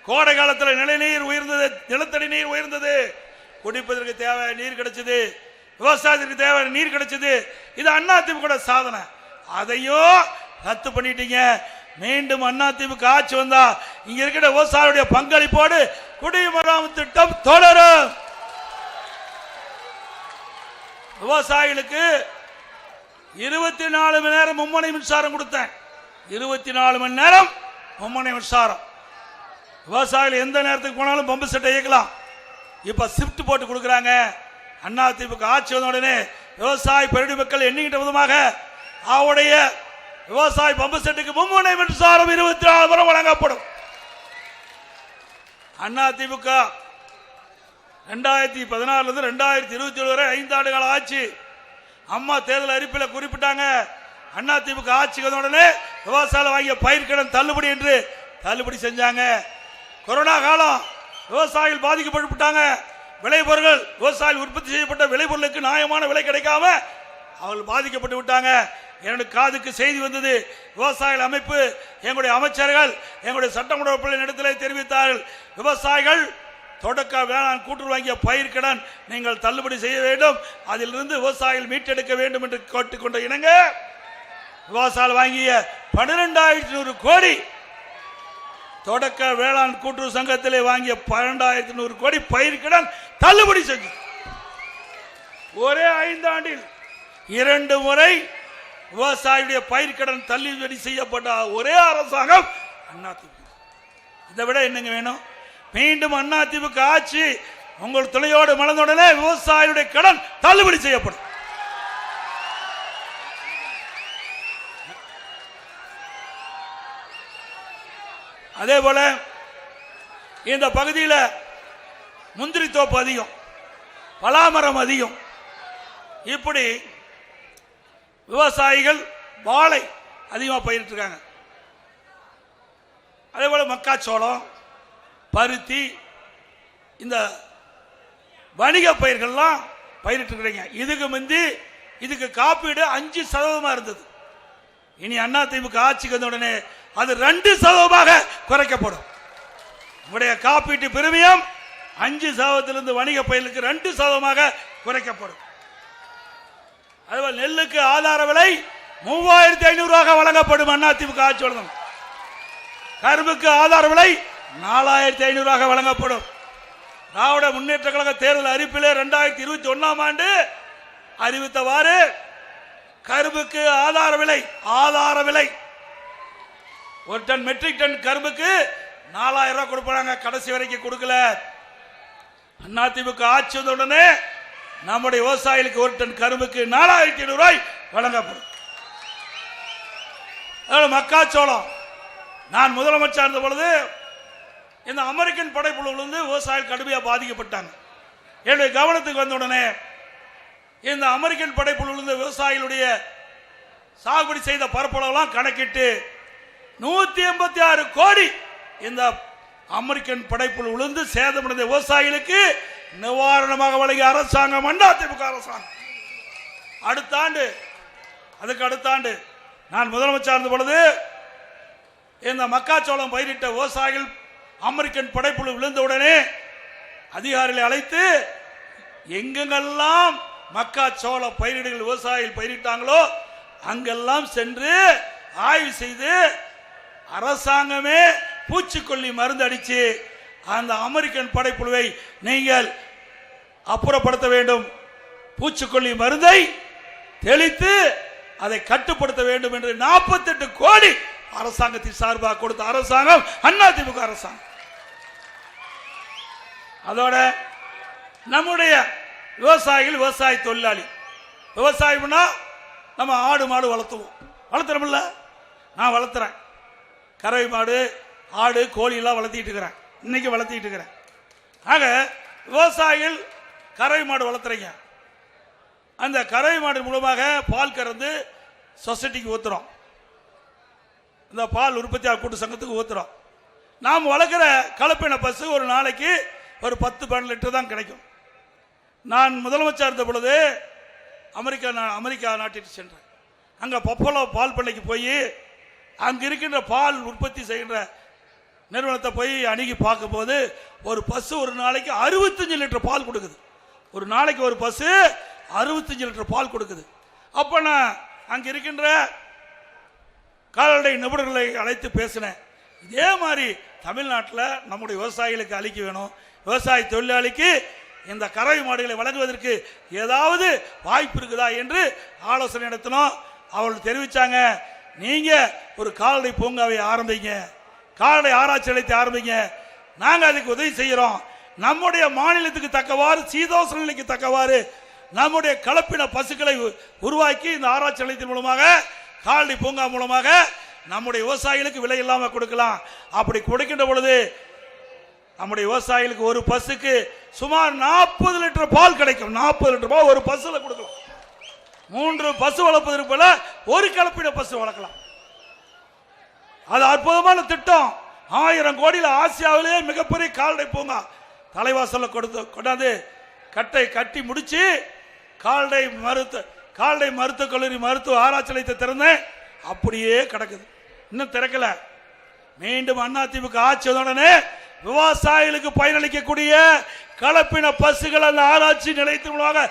கோடை காலத்தில் நிலநீர் உயர்ந்தது, நிலத்தடி நீர் உயர்ந்தது. குடிப்பதற்கு தேவையான நீர் கிடைச்சது, விவசாயத்திற்கு தேவையான நீர் கிடைச்சது. இது அதிமுக சாதனை. அதையும் ரத்து பண்ணிட்டீங்க. மீண்டும் அதிமுக ஆட்சி வந்தா இங்க இருக்கிற விவசாயியுடைய பங்களிப்போடு குடிமராமத்து திட்டம் தொடரும். விவசாயிகளுக்கு 24 மணி நேரம் மும்முனை மின்சாரம் கொடுத்தேன். 24 மணி நேரம் மும்முனை மின்சாரம். விவசாயிகள் எந்த நேரத்துக்கு போனாலும் பம்பு செட்டை இயக்கலாம். இப்ப ஷிப்ட் போட்டு கொடுக்குறாங்க. அதிமுக ஆட்சி வந்த உடனே விவசாய பெருடி மக்கள் எண்ணிக்கிட்ட விதமாக அவருடைய விவசாய பம்பு செட்டுக்கு மும்முனை மின்சாரம் 24 முறை வழங்கப்படும். அதிமுக 2016 2027 வரை 5 ஆண்டுகால ஆட்சி. அம்மா தேர்தல் அறிக்கையில் குறிப்பிட்டாங்க, அதிமுக ஆட்சிக்கு வந்த உடனே விவசாயிகள் வாங்கிய பயிர்க்கடன் தள்ளுபடி என்று தள்ளுபடி செஞ்சாங்க. கொரோனா காலம் விவசாயிகள் பாதிக்கப்பட்டாங்க. விளைபொருட்கள் விவசாயிகள் உற்பத்தி செய்யப்பட்ட விளைபொருளுக்கு நியாயமான விலை கிடைக்காம அவர்கள் பாதிக்கப்பட்டு விட்டாங்க. என்னுடைய காதுக்கு செய்தி வந்தது. விவசாயிகள் அமைப்பு எங்களுடைய அமைச்சர்கள் எங்களுடைய சட்டமன்ற உறுப்பினர்களிடத்தில் தெரிவித்தார்கள், விவசாயிகள் தொடக்க வேளாண் கூட்டுறவு வாங்கிய பயிர்க்கடன் நீங்கள் தள்ளுபடி செய்ய வேண்டும், அதிலிருந்து விவசாயிகள் மீட்டெடுக்க வேண்டும் என்று கேட்டுக்கொண்ட இணங்க விவசாயிகள் வாங்கிய 12,100 கோடி தொடக்க வேளாண் கூட்டுறவு சங்கத்திலே வாங்கிய 12,100 கோடி பயிர்க்கடன் தள்ளுபடி செஞ்சு ஒரே 5 ஆண்டில் 2 முறை விவசாயியுடைய பயிர்க்கடன் தள்ளுபடி செய்யப்பட்ட ஒரே அரசாங்கம் அதிமுக. இதை விட என்னங்க வேணும்? மீண்டும் அதிமுக ஆட்சி உங்கள் துணையோடு மலர்ந்தவுடனே விவசாயியுடைய கடன் தள்ளுபடி செய்யப்படும். அதே போல இந்த பகுதியில் முந்திரி தோப்பு அதிகம், பலாமரம் அதிகம். இப்படி விவசாயிகள் வாழை அதிகமாக பயிரிட்டு இருக்காங்க. அதே போல மக்காச்சோளம், பருத்தி, இந்த வணிக பயிர்கள்லாம் பயிரிட்டு இருக்கிறீங்க. இதுக்கு முந்தி இதுக்கு காப்பீடு 5% இருந்தது. இனி அதிமுக ஆட்சிக்கு வந்த உடனே அது 2% குறைக்கப்படும். உங்களுடைய காப்பீட்டு பிரீமியம் 5% வணிக பயிர்களுக்கு 2% குறைக்கப்படும். அதுபோல் நெல்லுக்கு ஆதார விலை 3,500 வழங்கப்படும். அதிமுக ஆட்சி வழங்கும். கரும்புக்கு ஆதார விலை 4,500 வழங்கப்படும். திராவிட முன்னேற்ற கழக தேர்தல் அறிவிப்பிலே 2021 ஆண்டு அறிவித்தவாறு கரும்புக்கு ஆதார விலை 1 டன் மெட்ரிக் டன் கரும்புக்கு 4,000 ரூபாய் கொடுப்பாங்க. கடைசி வரைக்கும் கொடுக்கல. அதிமுக ஆட்சி வந்த உடனே நம்முடைய விவசாயிகளுக்கு 1 டன் கரும்புக்கு 4,500 ரூபாய் வழங்கப்படும். மக்காச்சோளம், நான் முதலமைச்சர் இருந்த பொழுது இந்த அமெரிக்கன் படைப்புலிருந்து விவசாயிகள் கடுமையாக பாதிக்கப்பட்டாங்க. என்னுடைய கவனத்துக்கு வந்த உடனே இந்த அமெரிக்கன் படைப்புலிருந்து விவசாயிகளுடைய சாகுபடி செய்த பரப்பளவெல்லாம் கணக்கிட்டு 186 கோடி இந்த அமெரிக்கன் படைப்புல் விழுந்து சேதமடைந்த விவசாயிகளுக்கு நிவாரணமாக வழங்கிய அரசாங்கம் அதிமுக அரசாங்கம். அதுக்கு அடுத்த ஆண்டு நான் முதலமைச்சர் இருந்த பொழுது இந்த மக்காச்சோளம் பயிரிட்ட விவசாயிகள் அமெரிக்கன் படைப்புழு விழுந்தவுடனே அதிகாரிகளை அழைத்து எங்கெங்கெல்லாம் மக்காச்சோள பயிரிடுகள் விவசாயிகள் பயிரிட்டாங்களோ அங்கெல்லாம் சென்று ஆய்வு செய்து அரசாங்கமே பூச்சிக்கொல்லி மருந்து அடிச்சு அந்த அமெரிக்கன் படைப்புழுவை நீங்கள் அப்புறப்படுத்த வேண்டும், பூச்சிக்கொல்லி மருந்தை தெளித்து அதை கட்டுப்படுத்த வேண்டும் என்று 48 கோடி அரசாங்கத்தின் சார்பாக கொடுத்த அரசாங்கம் அதிமுக அரசாங்கம். அதோட நம்முடைய விவசாயிகள் விவசாய தொழிலாளி, விவசாயம்னா நம்ம ஆடு மாடு வளர்த்துறோம்ல, நான் வளர்த்துறேன். கறவை மாடு, ஆடு, கோழி எல்லாம் வளர்த்திட்டு இருக்கிறேன். இன்னைக்கு வளர்த்திட்டு இருக்கிறேன். ஆக விவசாயிகள் கறவை மாடு வளர்த்துறீங்க. அந்த கறவை மாடு மூலமாக பால் கறந்து சொசைட்டிக்கு ஊத்துறோம். இந்த பால் உற்பத்தியாளர் கூட்டு சங்கத்துக்கு ஊத்துறோம். நாம் வளர்க்குற கலப்பின பசு ஒரு நாளைக்கு ஒரு 10-12 லிட்டர் தான் கிடைக்கும். நான் முதலமைச்சர் இருந்த பொழுது அமெரிக்கா நாட்டிற்கு சென்றேன். அங்கே பப்பலோ பால் பண்ணைக்கு போய் அங்கே இருக்கின்ற பால் உற்பத்தி செய்கின்ற நிறுவனத்தை போய் அணுகி பார்க்கும்போது ஒரு பசு ஒரு நாளைக்கு 65 லிட்டர் பால் கொடுக்குது. ஒரு நாளைக்கு ஒரு பசு 65 லிட்டர் பால் கொடுக்குது. அப்போ நான் அங்கே இருக்கின்ற கால்நடை நிபுணர்களை அழைத்து பேசினேன். இதே மாதிரி தமிழ்நாட்டில் நம்முடைய விவசாயிகளுக்கு அளிக்க வேணும், விவசாய தொழிலாளிக்கு இந்த கறவை மாடுகளை வழங்குவதற்கு ஏதாவது வாய்ப்பு இருக்குதா என்று ஆலோசனை நடத்தினோம். அவர்கள் தெரிவித்தாங்க, நீங்க ஒரு கால்நடை பூங்காவை ஆரம்பிங்க, கால்நடை ஆராய்ச்சி நிலையத்தை ஆரம்பிங்க, நாங்க அதுக்கு உதவி செய்யறோம். நம்முடைய மாநிலத்துக்கு தக்கவாறு, சீதோஷ்ண நிலைக்கு தக்கவாறு நம்முடைய கலப்பின பசுக்களை உருவாக்கி இந்த ஆராய்ச்சி நிலையத்தின் மூலமாக, கால்நடை பூங்கா மூலமாக நம்முடைய விவசாயிகளுக்கு விலை இல்லாம கொடுக்கலாம். அப்படி கொடுக்கின்ற பொழுது நம்முடைய விவசாயிகளுக்கு ஒரு பசுக்கு சுமார் 40 லிட்டர் பால் கிடைக்கும். 40 லிட்டர் பால் ஒரு பசுல கொடுக்கலாம். 3 பசு வளர்ப்பதற்கு போல ஒரு கலப்பின பசு வளர்க்கலாம். அது அற்புதமான திட்டம். 1000 கோடியில் ஆசியாவிலேயே மிகப்பெரிய கால்நடை பூங்கா தலைவாசல கொண்டாந்து கட்டி முடிச்சு கால்நடை மருத்துவக் கல்லூரி மருத்துவ ஆராய்ச்சி நிலையத்தை திறந்தேன். அப்படியே கிடக்குது, இன்னும் திறக்கல. மீண்டும் அதிமுக ஆட்சி உடனே விவசாயிகளுக்கு பயனளிக்கக்கூடிய கலப்பின பசுகள் அந்த ஆராய்ச்சி நிலையத்தின் மூலமாக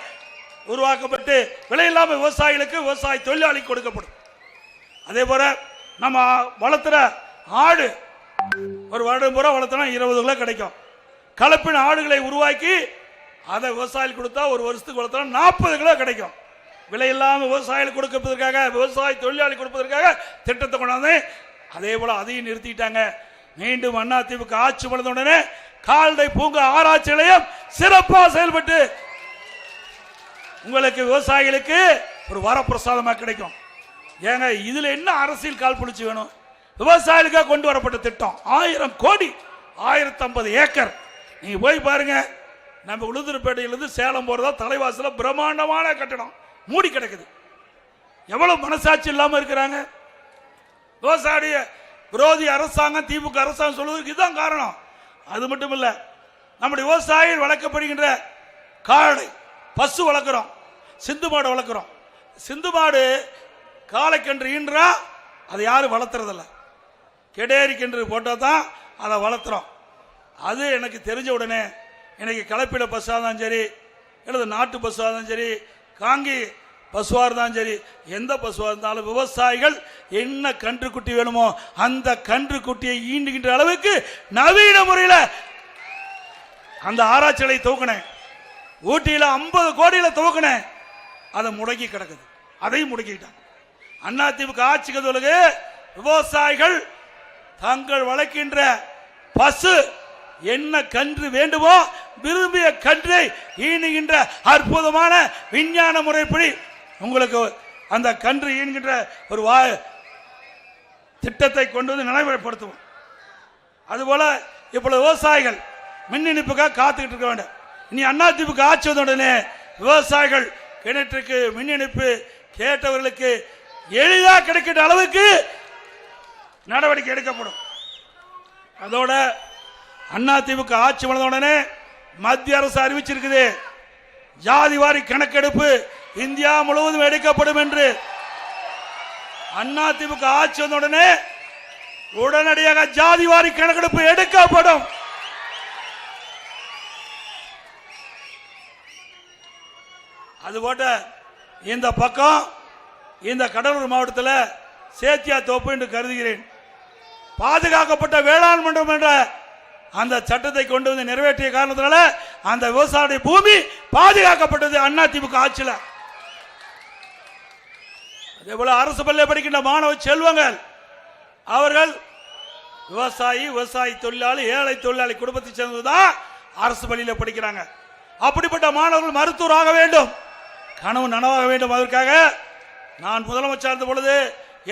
உருவாக்கப்பட்டு விலையில்லாம விவசாயிகளுக்கு, விவசாய தொழிலாளி கொடுக்கப்படும். அதே போல நம்ம வளர்த்துற ஆடு ஒரு வருடம் பூரா வளர்த்தனா 20 கிலோ கிடைக்கும். கலப்பின ஆடுகளை உருவாக்கி அதை விவசாயிகள் கொடுத்தா ஒரு வருஷத்துக்கு வளர்த்தனா 40 கிலோ கிடைக்கும். விலை இல்லாமல் விவசாயிகள் கொடுப்பதற்காக, விவசாய தொழிலாளி கொடுப்பதற்காக திட்டத்தை கொண்டாந்து அதே போல அதையும் நிறுத்திட்டாங்க. மீண்டும் அதிமுக ஆட்சி வளர்ந்த உடனே கால்நடை பூங்கா ஆராய்ச்சி நிலையம் சிறப்பாக செயல்பட்டு உங்களுக்கு விவசாயிகளுக்கு ஒரு வரப்பிரசாதமா கிடைக்கும். ஏங்க இதுல என்ன அரசியல் கால் புளிச்சு வேணும்? விவசாயிகளுக்காக கொண்டு வரப்பட்ட திட்டம் 1000 கோடி, 1050 ஏக்கர். நீங்க போய் பாருங்க, நம்ம உளுந்தூர்பேட்டையிலிருந்து சேலம் போறதா தலைவாசல பிரம்மாண்டமான கட்டடம் மூடி கிடக்குது. எவ்வளவு மனசாட்சி இல்லாம இருக்கிறாங்க. விவசாய விரோதி அரசாங்கம், திமுக அரசாங்கம் சொல்வதற்கு இதுதான் காரணம். அது மட்டும் இல்ல, நம்முடைய விவசாயிகள் வளர்க்கப்படுகின்ற கால்நடை பசு வளர்க்கிறோம், சிந்து மாடு வளர்க்கிறோம். சிந்து மாடு காளைக்கன்று ஈன்றா அதை யாரும் வளர்த்துறதில்ல. கெடேரி கன்று போட்டால் தான் அதை வளர்த்துறோம். அது எனக்கு தெரிஞ்ச உடனே எனக்கு கலப்பிட பசுவாக இருந்தாலும் சரி, அல்லது நாட்டு பசுவாக இருந்தாலும் சரி, காங்கி பசுவாக இருந்தாலும் சரி, எந்த பசுவாக இருந்தாலும் விவசாயிகள் என்ன கன்றுக்குட்டி வேணுமோ அந்த கன்றுக்குட்டியை ஈண்டுகின்ற அளவுக்கு நவீன முறையில் அந்த ஆராய்ச்சிகளை துவக்கினேன். ஊட்டியில் 50 கோடியில் துவக்கினேன். அதை முடங்கி கிடக்குது, அதையும் முடக்கிட்டாங்க. அதிமுக ஆட்சிக்கு சொல்லுங்க, விவசாயிகள் தங்கள் வளர்க்கின்ற பசு என்ன கன்று வேண்டுமோ விரும்பிய கன்றை ஈணுகின்ற அற்புதமான விஞ்ஞான முறைப்படி உங்களுக்கு அந்த கன்று ஈணுகின்ற ஒரு திட்டத்தை கொண்டு வந்து நடைமுறைப்படுத்துவோம். அதுபோல இப்பொழுது விவசாயிகள் மின் இணைப்புக்காக காத்துக்கிட்டு இருக்க வேண்டும். இனி அதிமுக ஆட்சி வந்த உடனே விவசாயிகள் கிணற்றுக்கு மின் இணைப்பு கேட்டவர்களுக்கு எளிதாக கிடைக்கின்ற அளவுக்கு நடவடிக்கை எடுக்கப்படும். அதோட அதிமுக ஆட்சி வந்த உடனே மத்திய அரசு அறிவிச்சிருக்குது, ஜாதிவாரி கணக்கெடுப்பு இந்தியா முழுவதும் எடுக்கப்படும் என்று. அதிமுக ஆட்சி வந்த உடனே உடனடியாக ஜாதிவாரி கணக்கெடுப்பு எடுக்கப்படும். அதுபோட்ட இந்த பக்கம் இந்த கடலூர் மாவட்டத்தில் சேத்தியா தோப்பு என்று கருதுகிறேன், பாதுகாக்கப்பட்ட வேளாண் மண்டலம் என்ற அந்த சட்டத்தை கொண்டு வந்து நிறைவேற்றிய காரணத்தினால அந்த விவசாய பூமி பாதுகாக்கப்பட்டது அதிமுக ஆட்சியில். அதே போல அரசு பள்ளியில் படிக்கின்ற மாணவ செல்வங்கள் அவர்கள் விவசாய தொழிலாளி, ஏழை தொழிலாளி குடும்பத்தை சேர்ந்ததுதான் அரசு பள்ளியில் படிக்கிறாங்க. அப்படிப்பட்ட மாணவர்கள் மருத்துவர் ஆக வேண்டும், கனவு நனவாக வேண்டும். அதற்காக நான் முதலமைச்சர் இருந்த பொழுது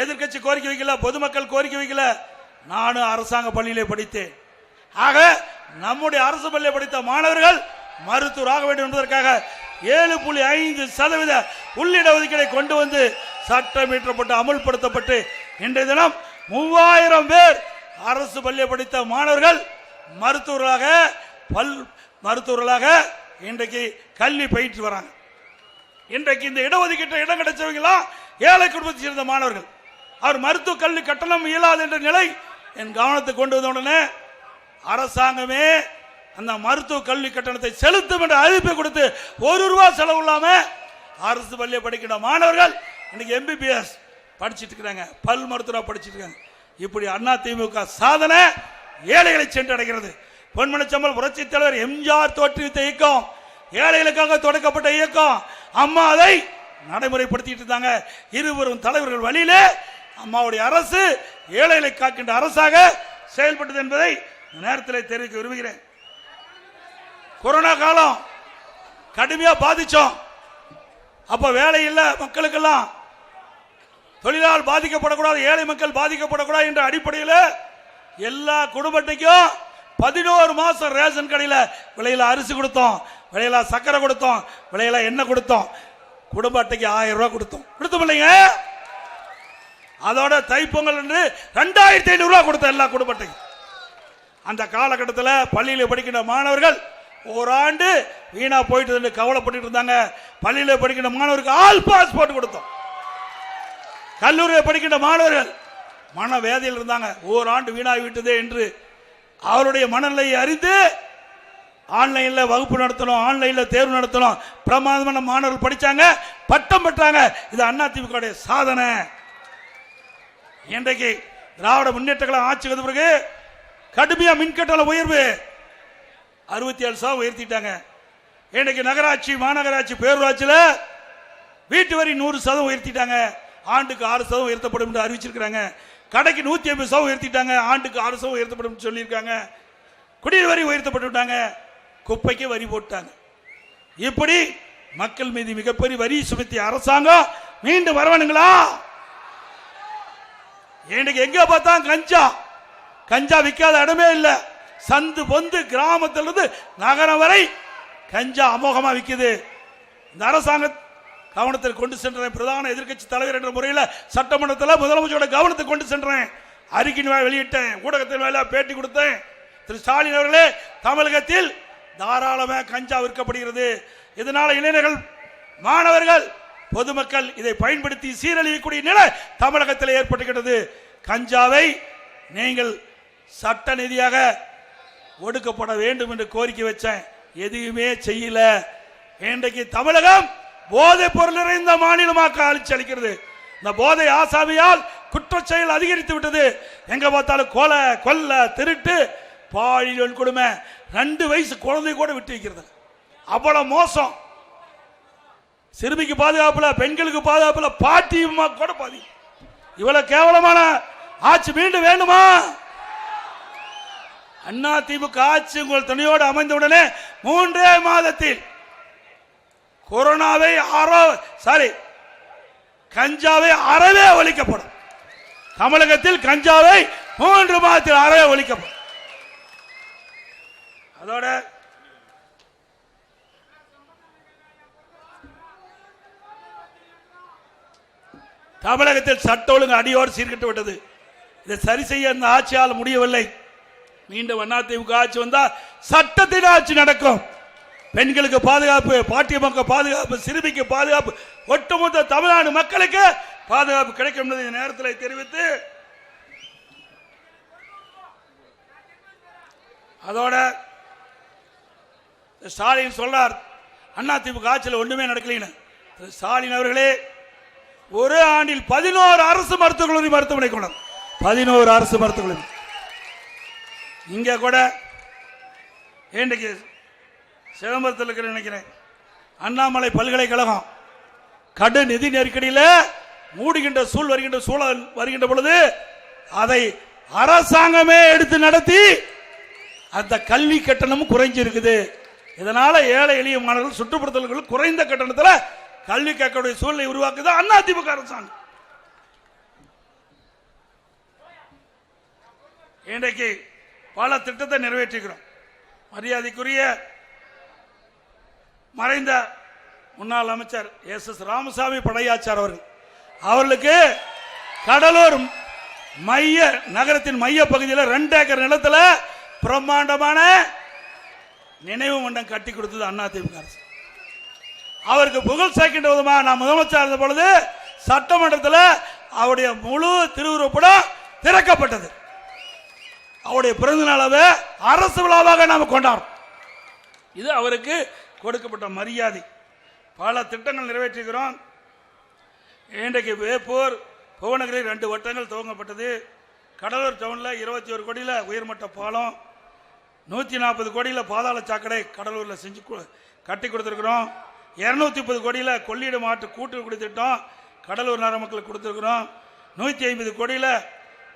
எதிர்கட்சி கோரிக்கை வைக்கல, பொதுமக்கள் கோரிக்கை வைக்கல, நானும் அரசாங்க பள்ளியிலே படித்தேன். ஆக நம்முடைய அரசு பள்ளியை படித்த மாணவர்கள் மருத்துவராக வேண்டும் என்பதற்காக 7.5% உள்ளிட ஒதுக்கீடை கொண்டு வந்து சட்டம் இயற்றப்பட்டு அமுல்படுத்தப்பட்டு இன்றைய தினம் 3000 பேர் அரசு பள்ளியை படித்த மாணவர்கள் மருத்துவர்களாக இன்றைக்கு கல்வி பயிற்சி வராங்க. இன்றைக்கு இந்த இடஒதுக்கீட்டு இடம் கிடைச்சவங்களா ஏழை குடும்பத்தை சேர்ந்த மாணவர்கள். அவர் மருத்துவ கல்வி கட்டணம் இயலாது என்ற நிலை என் கவனத்துக்கு கொண்டு வந்த உடனே அரசாங்கமே அந்த மருத்துவ கல்வி கட்டணத்தை செலுத்தும் என்ற அறிவிப்பை கொடுத்து ₹1 செலவு இல்லாம அரசு பள்ளியை படிக்கிற மாணவர்கள் இன்னைக்கு MBBS படிச்சுட்டு இருக்கிறாங்க, பல் மருத்துவராக படிச்சுட்டு இருக்காங்க. இப்படி அதிமுக சாதனை ஏழைகளை சென்றடைகிறது. பொன்மனச்சம்பல் புரட்சி தலைவர் எம்ஜிஆர் தோற்றுவித்த இயக்கம், ஏழைகளுக்காக தொடக்கப்பட்ட இயக்கம். அம்மா அதை நடைமுறைப்படுத்திட்டு இருந்தாங்க. இருவரும் தலைவர்கள் வழியிலே அம்மாவுடைய அரசு ஏழைகளை காக்கின்ற அரசாக செயல்பட்டது என்பதை இந்த நேரத்தில் தெரிவிக்க விரும்புகிறேன். கொரோனா காலம் கடுமையா பாதிச்சோம். அப்ப வேலை இல்ல மக்களுக்கெல்லாம், தொழிலால் பாதிக்கப்படக்கூடாது, ஏழை மக்கள் பாதிக்கப்படக்கூடாது என்ற அடிப்படையில் எல்லா குடும்பத்தையும் 11 மாசம் ரேஷன் கடையில் விலையில அரிசி கொடுத்தோம், விலையில சக்கரை கொடுத்தோம், விலையில எண்ணெய் கொடுத்தோம், குடும்ப அட்டைக்கு 1000 ரூபாய் கொடுத்தோம் இல்லைங்க. அதோட தைப்பொங்கல் என்று 2500 ரூபாய் கொடுத்தோம் எல்லா குடும்ப அட்டைக்கும். அந்த காலகட்டத்தில் பள்ளியில் படிக்கின்ற மாணவர்கள் ஓராண்டு வீணா போயிட்டு கவலைப்பட்டு இருந்தாங்க. பள்ளியில் படிக்கின்ற மாணவருக்கு ஆல் பாஸ் போட்டு கொடுத்தோம். கல்லூரியில் படிக்கின்ற மாணவர்கள் மன வேதையில் இருந்தாங்க, ஓராண்டு வீணாகி விட்டதே என்று அவருடைய மனநிலையை அறிந்து ஆன்லைன்ல வகுப்பு நடத்தணும், ஆன்லைன்ல தேர்வு நடத்தணும். பிரமாதமான மாணவர்கள் படிச்சாங்க, பட்டம் பெற்றாங்க. இது அதிமுக சாதனை. இன்றைக்கு திராவிட முன்னேற்ற கழகம் ஆட்சி வந்த பிறகு கடுமையா மின்கட்டண உயர்வு 67% உயர்த்திட்டாங்க. இன்றைக்கு நகராட்சி, மாநகராட்சி, பேரூராட்சியில் வீட்டு வரி 100% உயர்த்திட்டாங்க. ஆண்டுக்கு 6% உயர்த்தப்படும் என்று அறிவிச்சிருக்கிறாங்க. கடைக்கு 150% உயர்த்திட்டாங்க, ஆண்டுக்கு 6% உயர்த்தப்படும் சொல்லியிருக்காங்க. குடிநீர் வரி உயர்த்தப்பட்டு விட்டாங்க, குப்பைக்கு வரி போட்டாங்க. இப்படி மக்கள் மீது மிகப்பெரிய வரி சுமத்திய அரசாங்கம் மீண்டும் வரவனுங்களா? இன்னைக்கு எங்க பார்த்தா கஞ்சா விற்காத இடமே இல்ல. சந்து பொந்து கிராமத்திலிருந்து நகரம் வரை கஞ்சா அமோகமா விற்குது. இந்த அரசாங்க கவனத்தில் கொண்டு சென்றேன். பிரதான எதிர்க்கட்சி தலைவர் என்ற முறையில் சட்டமன்றத்தில் முதலமைச்சரோட கவனத்தை கொண்டு சென்றேன். அறிக்கை வெளியிட்டேன், ஊடகத்தின் மேல பேட்டி கொடுத்தேன். திரு ஸ்டாலின் அவர்களே, தமிழகத்தில் தாராளமாக கஞ்சா விற்கப்படுகிறது. இதனால இளைஞர்கள், மாணவர்கள், பொதுமக்கள் இதை பயன்படுத்தி சீரழியக்கூடிய நிலை தமிழகத்தில் ஏற்பட்டுகிறது. கஞ்சாவை நீங்கள் சட்ட ரீதியாக ஒடுக்கப்பட வேண்டும் என்று கோரிக்கை வச்சேன், எதுவுமே செய்யல. இன்றைக்கு தமிழகம் போதை பொருள் நிறைந்த மாநிலமாக ஆட்சி அளிக்கிறது. இந்த போதை ஆசாமியால் குற்றச் செயல் அதிகரித்து விட்டது. எங்க பார்த்தாலும் கொலை, கொல்ல, திருட்டு, பாலியல் கொடுமை, 2 வயசு குழந்தை கூட விட்டு வைக்கிறது. அவ்வளவு மோசம். சிறுமிக்கு பாதுகாப்புல, பெண்களுக்கு பாதுகாப்புல, பாட்டி கூட பாதி. இவ்வளவு கேவலமான ஆட்சி மீண்டும் வேண்டுமா? அதிமுக ஆட்சி உங்கள் துணையோடு அமைந்தவுடனே 3 மாதத்தில் கொரோனாவை கஞ்சாவை அறவே ஒழிக்கப்படும். தமிழகத்தில் கஞ்சாவை 3 மாதத்தில் அறவே ஒழிக்கப்படும். அதோட தமிழகத்தில் சட்ட ஒழுங்கு அடியோடு சீர்கட்டு விட்டது. இதை சரி செய்ய இந்த ஆட்சியால் முடியவில்லை. மீண்டும் அதிமுக ஆட்சி வந்தால் சட்டத்தின் ஆட்சி நடக்கும். பெண்களுக்கு பாதுகாப்பு, பாட்டியமக்க பாதுகாப்பு, சிறுமிக்கு பாதுகாப்பு, ஒட்டுமொத்த தமிழ்நாடு மக்களுக்கு பாதுகாப்பு கிடைக்கும் என்பதை இந்த நேரத்தில் தெரிவித்து, அதோட ஸ்டாலின் சொல்றார் அதிமுக ஆட்சியில் ஒன்றுமே நடக்கல. ஸ்டாலின் அவர்களே, ஒரு ஆண்டில் 11 அரசு மருத்துவக் கல்லூரி மருத்துவமனை கொண்டார். 11 அரசு மருத்துவக் கல்லூரி. இங்க கூட இன்றைக்கு சிதம்பரத்தில் இருக்கிற நினைக்கிறேன் அண்ணாமலை பல்கலைக்கழகம் கடு நிதி நெருக்கடியில் மூடுகின்ற சூழல் வருகின்ற பொழுது அதை அரசாங்கமே எடுத்து நடத்தி அந்த கல்வி கட்டணமும் குறைஞ்சிருக்குது. இதனால ஏழை எளிய மாணவர்கள் சுற்றுப்புறத்தல்கள் குறைந்த கட்டணத்தில் கல்வி கேட்கக்கூடிய சூழ்நிலை உருவாக்குது அதிமுக அரசாங்கம். இன்றைக்கு பல திட்டத்தை நிறைவேற்றுகிறோம். மரியாதைக்குரிய மறைந்த முன்னாள் அமைச்சர் எஸ் ராமசாமி படையாச்சார் அவர்களுக்கு கடலூர் நகரத்தின் மைய பகுதியில் 2 ஏக்கர் நிலத்தில் பிரம்மாண்டமான நினைவு மண்டம் கட்டி கொடுத்தது அதிமுக அரசு. அவருக்கு புகழ் சேர்க்கின்ற விதமாக நான் முதலமைச்சர் இருந்த பொழுது சட்டமன்றத்தில் அவருடைய முழு திருவுருவப்படம் திறக்கப்பட்டது. அவருடைய பிறந்த நாளாக அரசு விழாவாக நாம் கொண்டாடுறோம். இது அவருக்கு கொடுக்கப்பட்ட மரியாதை. பல திட்டங்கள் நிறைவேற்றுகிறோம். இன்றைக்கு வேப்பூர், புவனகிரி 2 வட்டங்கள் துவங்கப்பட்டது. கடலூர் டவுனில் 21 கோடியில் உயர்மட்ட பாலம், 140 கோடியில் பாதாள சாக்கடை கடலூரில் செஞ்சு கட்டி கொடுத்துருக்கிறோம். 230 கோடியில் கொள்ளிட மாட்டு கூட்டு குடித்திட்டம் கடலூர் நகர மக்களுக்கு கொடுத்துருக்கிறோம். 150 கோடியில்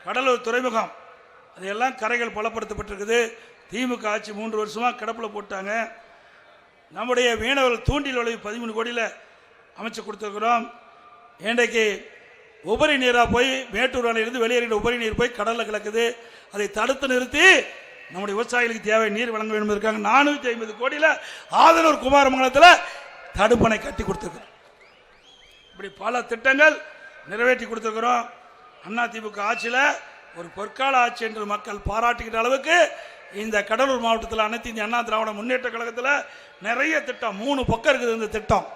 கடலூர் துறைமுகம் அதையெல்லாம் கரைகள் பலப்படுத்தப்பட்டிருக்குது. திமுக ஆட்சி 3 வருஷமாக கிடப்பில் போட்டாங்க. நம்முடைய மீனவர்கள் தூண்டில் வளைவு 13 கோடியில் அமைச்சு கொடுத்துருக்குறோம். இன்றைக்கு உபரி நீராக போய் மேட்டூர் அணையிலிருந்து வெளியேறின உபரி நீர் போய் கடலில் கிடக்குது. அதை தடுத்து நிறுத்தி நம்முடைய விவசாயிகளுக்கு தேவை நீர் வழங்க வேண்டும் இருக்காங்க. 450 கோடியில் ஆதனூர் குமாரமங்கலத்தில் தடுப்பணை கட்டி கொடுத்துருக்குறோம். இப்படி பல திட்டங்கள் நிறைவேற்றி கொடுத்துருக்குறோம். அதிமுக ஆட்சியில் ஒரு பொற்கால ஆட்சி என்று மக்கள் பாராட்டுகிற அளவுக்கு இந்த கடலூர் மாவட்டத்தில் அனைத்து இந்திய அண்ணா திராவிட முன்னேற்ற கழகத்தில் நிறைய திட்டம் 3 பக்கம் இருக்குது. இந்த திட்டம்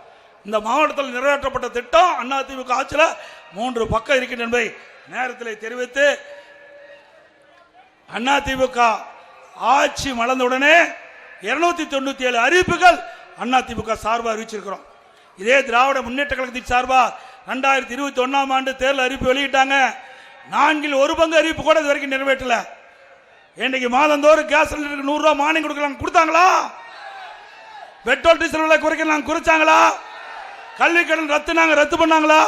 இந்த மாவட்டத்தில் நிறைவேற்றப்பட்ட திட்டம் அதிமுக ஆட்சியில் 3 பக்கம் இருக்கின்ற என்பதை நேரத்தில் தெரிவித்து, அதிமுக ஆட்சி மலர்ந்தவுடனே 297 அறிவிப்புகள் அதிமுக சார்பாக அறிவிச்சிருக்கிறோம். இதே திராவிட முன்னேற்ற கழகத்தின் சார்பாக 2021ஆம் ஆண்டு தேர்தல் அறிவிப்பு வெளியிட்டாங்க. 4 1 பங்கு அறிவிப்பு கூட இது வரைக்கும் நிறைவேற்றல. இன்றைக்கு மாதந்தோறும் கேஸ் சிலிண்டருக்கு 100 ரூபாய் மானியம் கொடுக்கலாம் கொடுத்தாங்களா? பெட்ரோல் டீசல் விலை குறைக்கலாம் குறைச்சாங்களா? கல்வி கடன் ரத்து பண்ணாங்களா?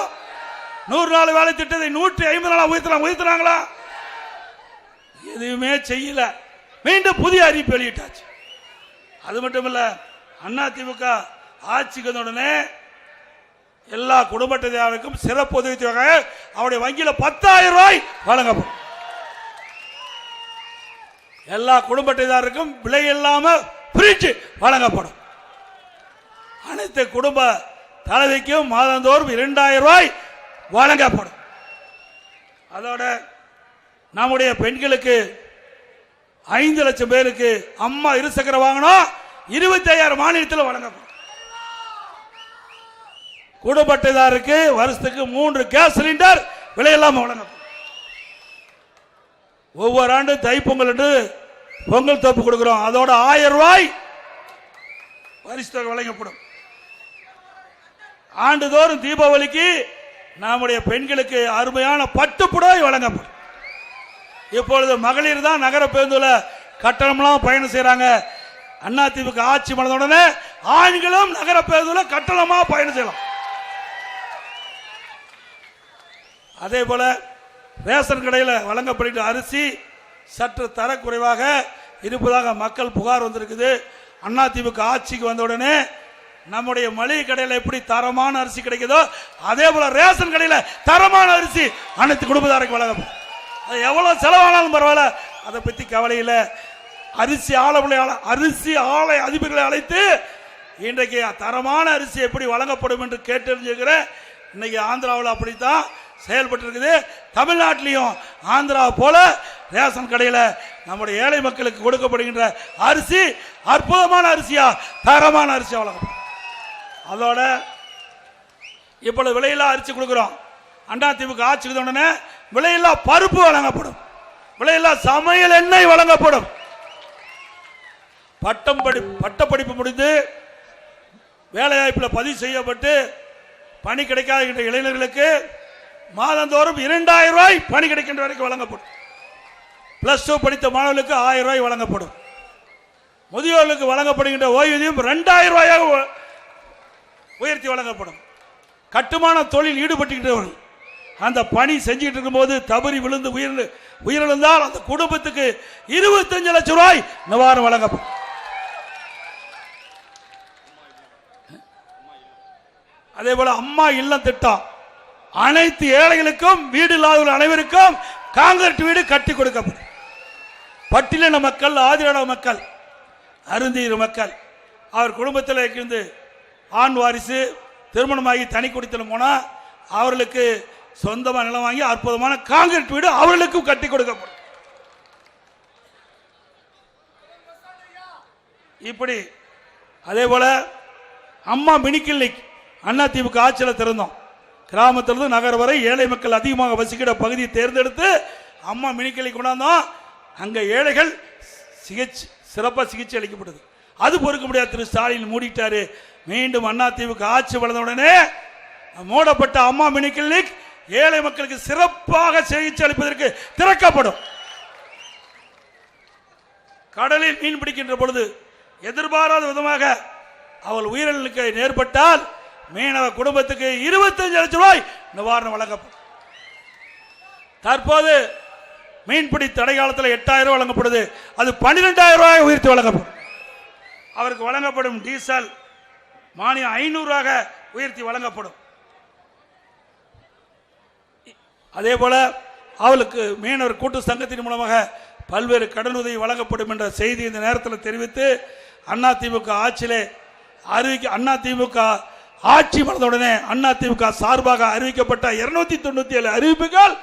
100 நாள் வேலை திட்டத்தை 150 நாளா உயர்த்தினாங்களா? எதுவுமே செய்யல. மீண்டும் புதிய அறிவிப்பு வெளியிட்டாச்சு. அது மட்டும் இல்ல, அதிமுக ஆட்சிக்கு வந்த உடனே எல்லா குடும்ப அட்டைதாரருக்கும் சிறப்பு உதவித்தொகை அவருடைய வங்கியில் 10,000 ரூபாய் வழங்கப்படும். எல்லா குடும்ப அட்டைதாரருக்கும் விலை இல்லாமல் பிரிட்ஜ் வழங்கப்படும். அனைத்து குடும்ப தலைவிக்கும் மாதந்தோறும் 2,000 ரூபாய் வழங்கப்படும். அதோட நம்முடைய பெண்களுக்கு 5 லட்சம் பேருக்கு அம்மா இருசக்கர வாகனம் 25,000 மானியத்தில் வழங்கப்படும். குடும்ப அட்டைதாரருக்கு வருஷத்துக்கு 3 கேஸ் சிலிண்டர் விலையில்லாமல் வழங்கப்படும். ஒவ்வொரு ஆண்டு தைப்பொங்கல் என்று பொங்கல் தோப்பு கொடுக்கிறோம். அதோட 1000 ரூபாய் பரிசு தொகை வழங்கப்படும். ஆண்டுதோறும் தீபாவளிக்கு நம்முடைய பெண்களுக்கு அருமையான பட்டுப்புடவை வழங்கப்படும். இப்பொழுது மகளிர் தான் நகர பேருந்துல கட்டணம்லாம் பயணம் செய்யறாங்க. அதிமுக ஆட்சி மலர்ந்தவுடனே ஆண்களும் நகர பேருந்துல கட்டணமா பயணம் செய்யலாம். அதே போல ரேஷன் கடையில் வழங்கப்படுகிற அரிசி சற்று தரக்குறைவாக இருப்பதாக மக்கள் புகார் வந்திருக்குது. அதிமுக ஆட்சிக்கு வந்தவுடனே நம்முடைய மளிகை கடையில் எப்படி தரமான அரிசி கிடைக்குதோ அதே போல ரேஷன் கடையில் தரமான அரிசி அனைத்து குடும்பத்தாருக்கு வழங்கப்படும். அது எவ்வளவு செலவானாலும் பரவாயில்ல, அதை பற்றி கவலை இல்லை. அரிசி ஆலை அதிபர்களை அழைத்து இன்றைக்கு தரமான அரிசி எப்படி வழங்கப்படும் என்று கேட்டறிஞ்சிருக்கிறேன். இன்னைக்கு ஆந்திராவில் அப்படித்தான் செயல்பட்டு இருக்குது. தமிழ்நாட்டிலையும் ஆந்திரா போல ரேஷன் கடையில் நம்முடைய ஏழை மக்களுக்கு கொடுக்கப்படுகின்ற அரிசி அற்புதமான அரிசியா தரமான அரிசியா வழங்கப்படும். அதோட இப்பொழுது விலையில்லா அரிசி கொடுக்கிறோம். அதிமுக ஆட்சிக்கு உடனே விலையில்லா பருப்பு வழங்கப்படும். விலையில்லா சமையல் எண்ணெய் வழங்கப்படும். பட்டப்படிப்பு முடிந்து வேலைவாய்ப்பில் பதிவு செய்யப்பட்டு பணி கிடைக்காத இளைஞர்களுக்கு மாதந்தோறும் 2,000 ரூபாய் பணி கிடைக்கின்ற வரைக்கும் வழங்கப்படும். +2 படித்த மாணவர்களுக்கு 1000 ரூபாய் வழங்கப்படும். முதியோர்களுக்கு வழங்கப்படுகின்ற ஓய்வூதியம் 2,000 ரூபாயாக உயர்த்தி வழங்கப்படும். கட்டுமான தொழில் ஈடுபட்டுகின்றவர்கள் அந்த பணி செஞ்சுட்டு இருக்கும்போது தவறி விழுந்து உயிரிழந்தால் அந்த குடும்பத்துக்கு 25 லட்சம் ரூபாய் நிவாரணம் வழங்கப்படும். அதே போல அம்மா இல்லம் திட்டம் அனைத்து ஏழைகளுக்கும் வீடு இல்லாத அனைவருக்கும் காங்கிரீட் வீடு கட்டி கொடுக்கப்படும். பட்டியலின மக்கள், ஆதிராட மக்கள், அருந்தீர் மக்கள் அவர் குடும்பத்தில் இருந்து ஆண் வாரிசு திருமணமாகி தனி குடித்தனம் போனா அவர்களுக்கு சொந்தமா நிலம் வாங்கி அற்புதமான காங்கிரீட் வீடு அவர்களுக்கும் கட்டி கொடுக்கப்படும். இப்படி அதே போல அம்மா மினி கிளினிக் அதிமுக ஆட்சியில் திறந்தோம். கிராமத்திலிருந்து நகர் வரை ஏழை மக்கள் அதிகமாக வசிக்கிற பகுதியை தேர்ந்தெடுத்து அம்மா மினி கிளினிக் கொண்டாந்தோம். அங்க ஏழைகள் சிறப்பாக சிகிச்சை அளிக்கப்பட்டது. அது பொறுக்க முடியாது. திரு ஸ்டாலின் மூடிட்டாரு. மீண்டும் அதிமுக ஆட்சி வளர்ந்த உடனே மூடப்பட்ட அம்மா மினி கிளினிக் ஏழை மக்களுக்கு சிறப்பாக சிகிச்சை அளிப்பதற்கு திறக்கப்படும். கடலில் மீன் பிடிக்கின்ற பொழுது எதிர்பாராத விதமாக அவள் உயிரிழக்க நேர்பட்டால் மீனவ குடும்பத்துக்கு 25 லட்சம் ரூபாய் நிவாரணம் வழங்கப்படும். தற்போது மீன்பிடி தடை காலத்தில் 8000 ரூபாய் வழங்கப்படுது, அது 12000 ரூபாய் உயர்த்தி வழங்கப்படும். அவருக்கு வழங்கப்படும் டீசல் மானியம் 500 உயர்த்தி வழங்கப்படும். அதே போல அவளுக்கு மீனவர் கூட்டு சங்கத்தின் மூலமாக பல்வேறு கடனுதவி வழங்கப்படும் என்ற செய்தி இந்த நேரத்தில் தெரிவித்து, அதிமுக ஆட்சியிலே அதிமுக ஆட்சி வந்தவுடனே அதிமுக சார்பாக அறிவிக்கப்பட்ட 297 அறிவிப்புகள்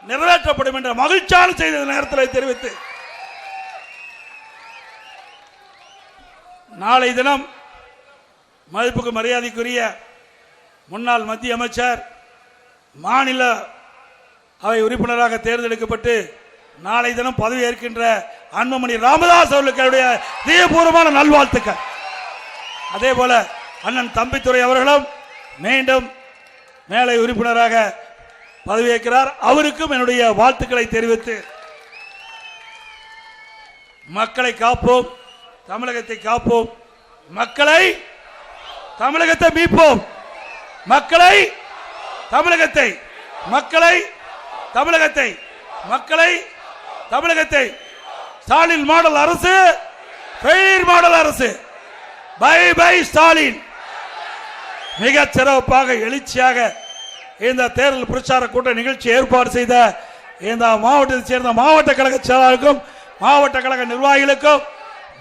நிறைவேற்றப்படும் என்ற மகிழ்ச்சியான செய்தி இந்த நேரத்தில் தெரிவித்து, நாளை தினம் மதிப்புக்கு மரியாதைக்குரிய முன்னாள் மத்திய அமைச்சர் மாநில அவை உறுப்பினராக தேர்ந்தெடுக்கப்பட்டு நாளை தினம் பதவி ஏற்கின்ற அன்புமணி ராமதாஸ் அவர்களுக்கு இதயபூர்வமான நல்வாழ்த்துக்கள். அதே போல அண்ணன் தம்பித்துரை அவர்களும் மீண்டும் மேலை உறுப்பினராக பதவியேற்கிறார். அவருக்கும் என்னுடைய வாழ்த்துக்களை தெரிவித்து, மக்களை காப்போம், தமிழகத்தை காப்போம், தமிழகத்தை மீட்போம், தமிழகத்தை ஸ்டாலின் மாடல் அரசு, ஃபெயிலியர் மாடல் அரசு, பை பை ஸ்டாலின். மிக சிறப்பாக எழுச்சியாக இந்த தேர்தல் பிரச்சார கூட்ட நிகழ்ச்சி ஏற்பாடு செய்த இந்த மாவட்டத்தைச் சேர்ந்த மாவட்ட கழக செயலாளருக்கும் மாவட்ட கழக நிர்வாகிகளுக்கும்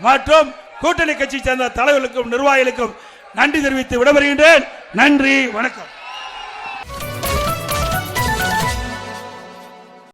மற்றும் கூட்டணி கட்சி சேர்ந்த தலைவர்களுக்கும் நிர்வாகிகளுக்கும் நன்றி தெரிவித்து விடைபெறுகின்றேன். நன்றி, வணக்கம்.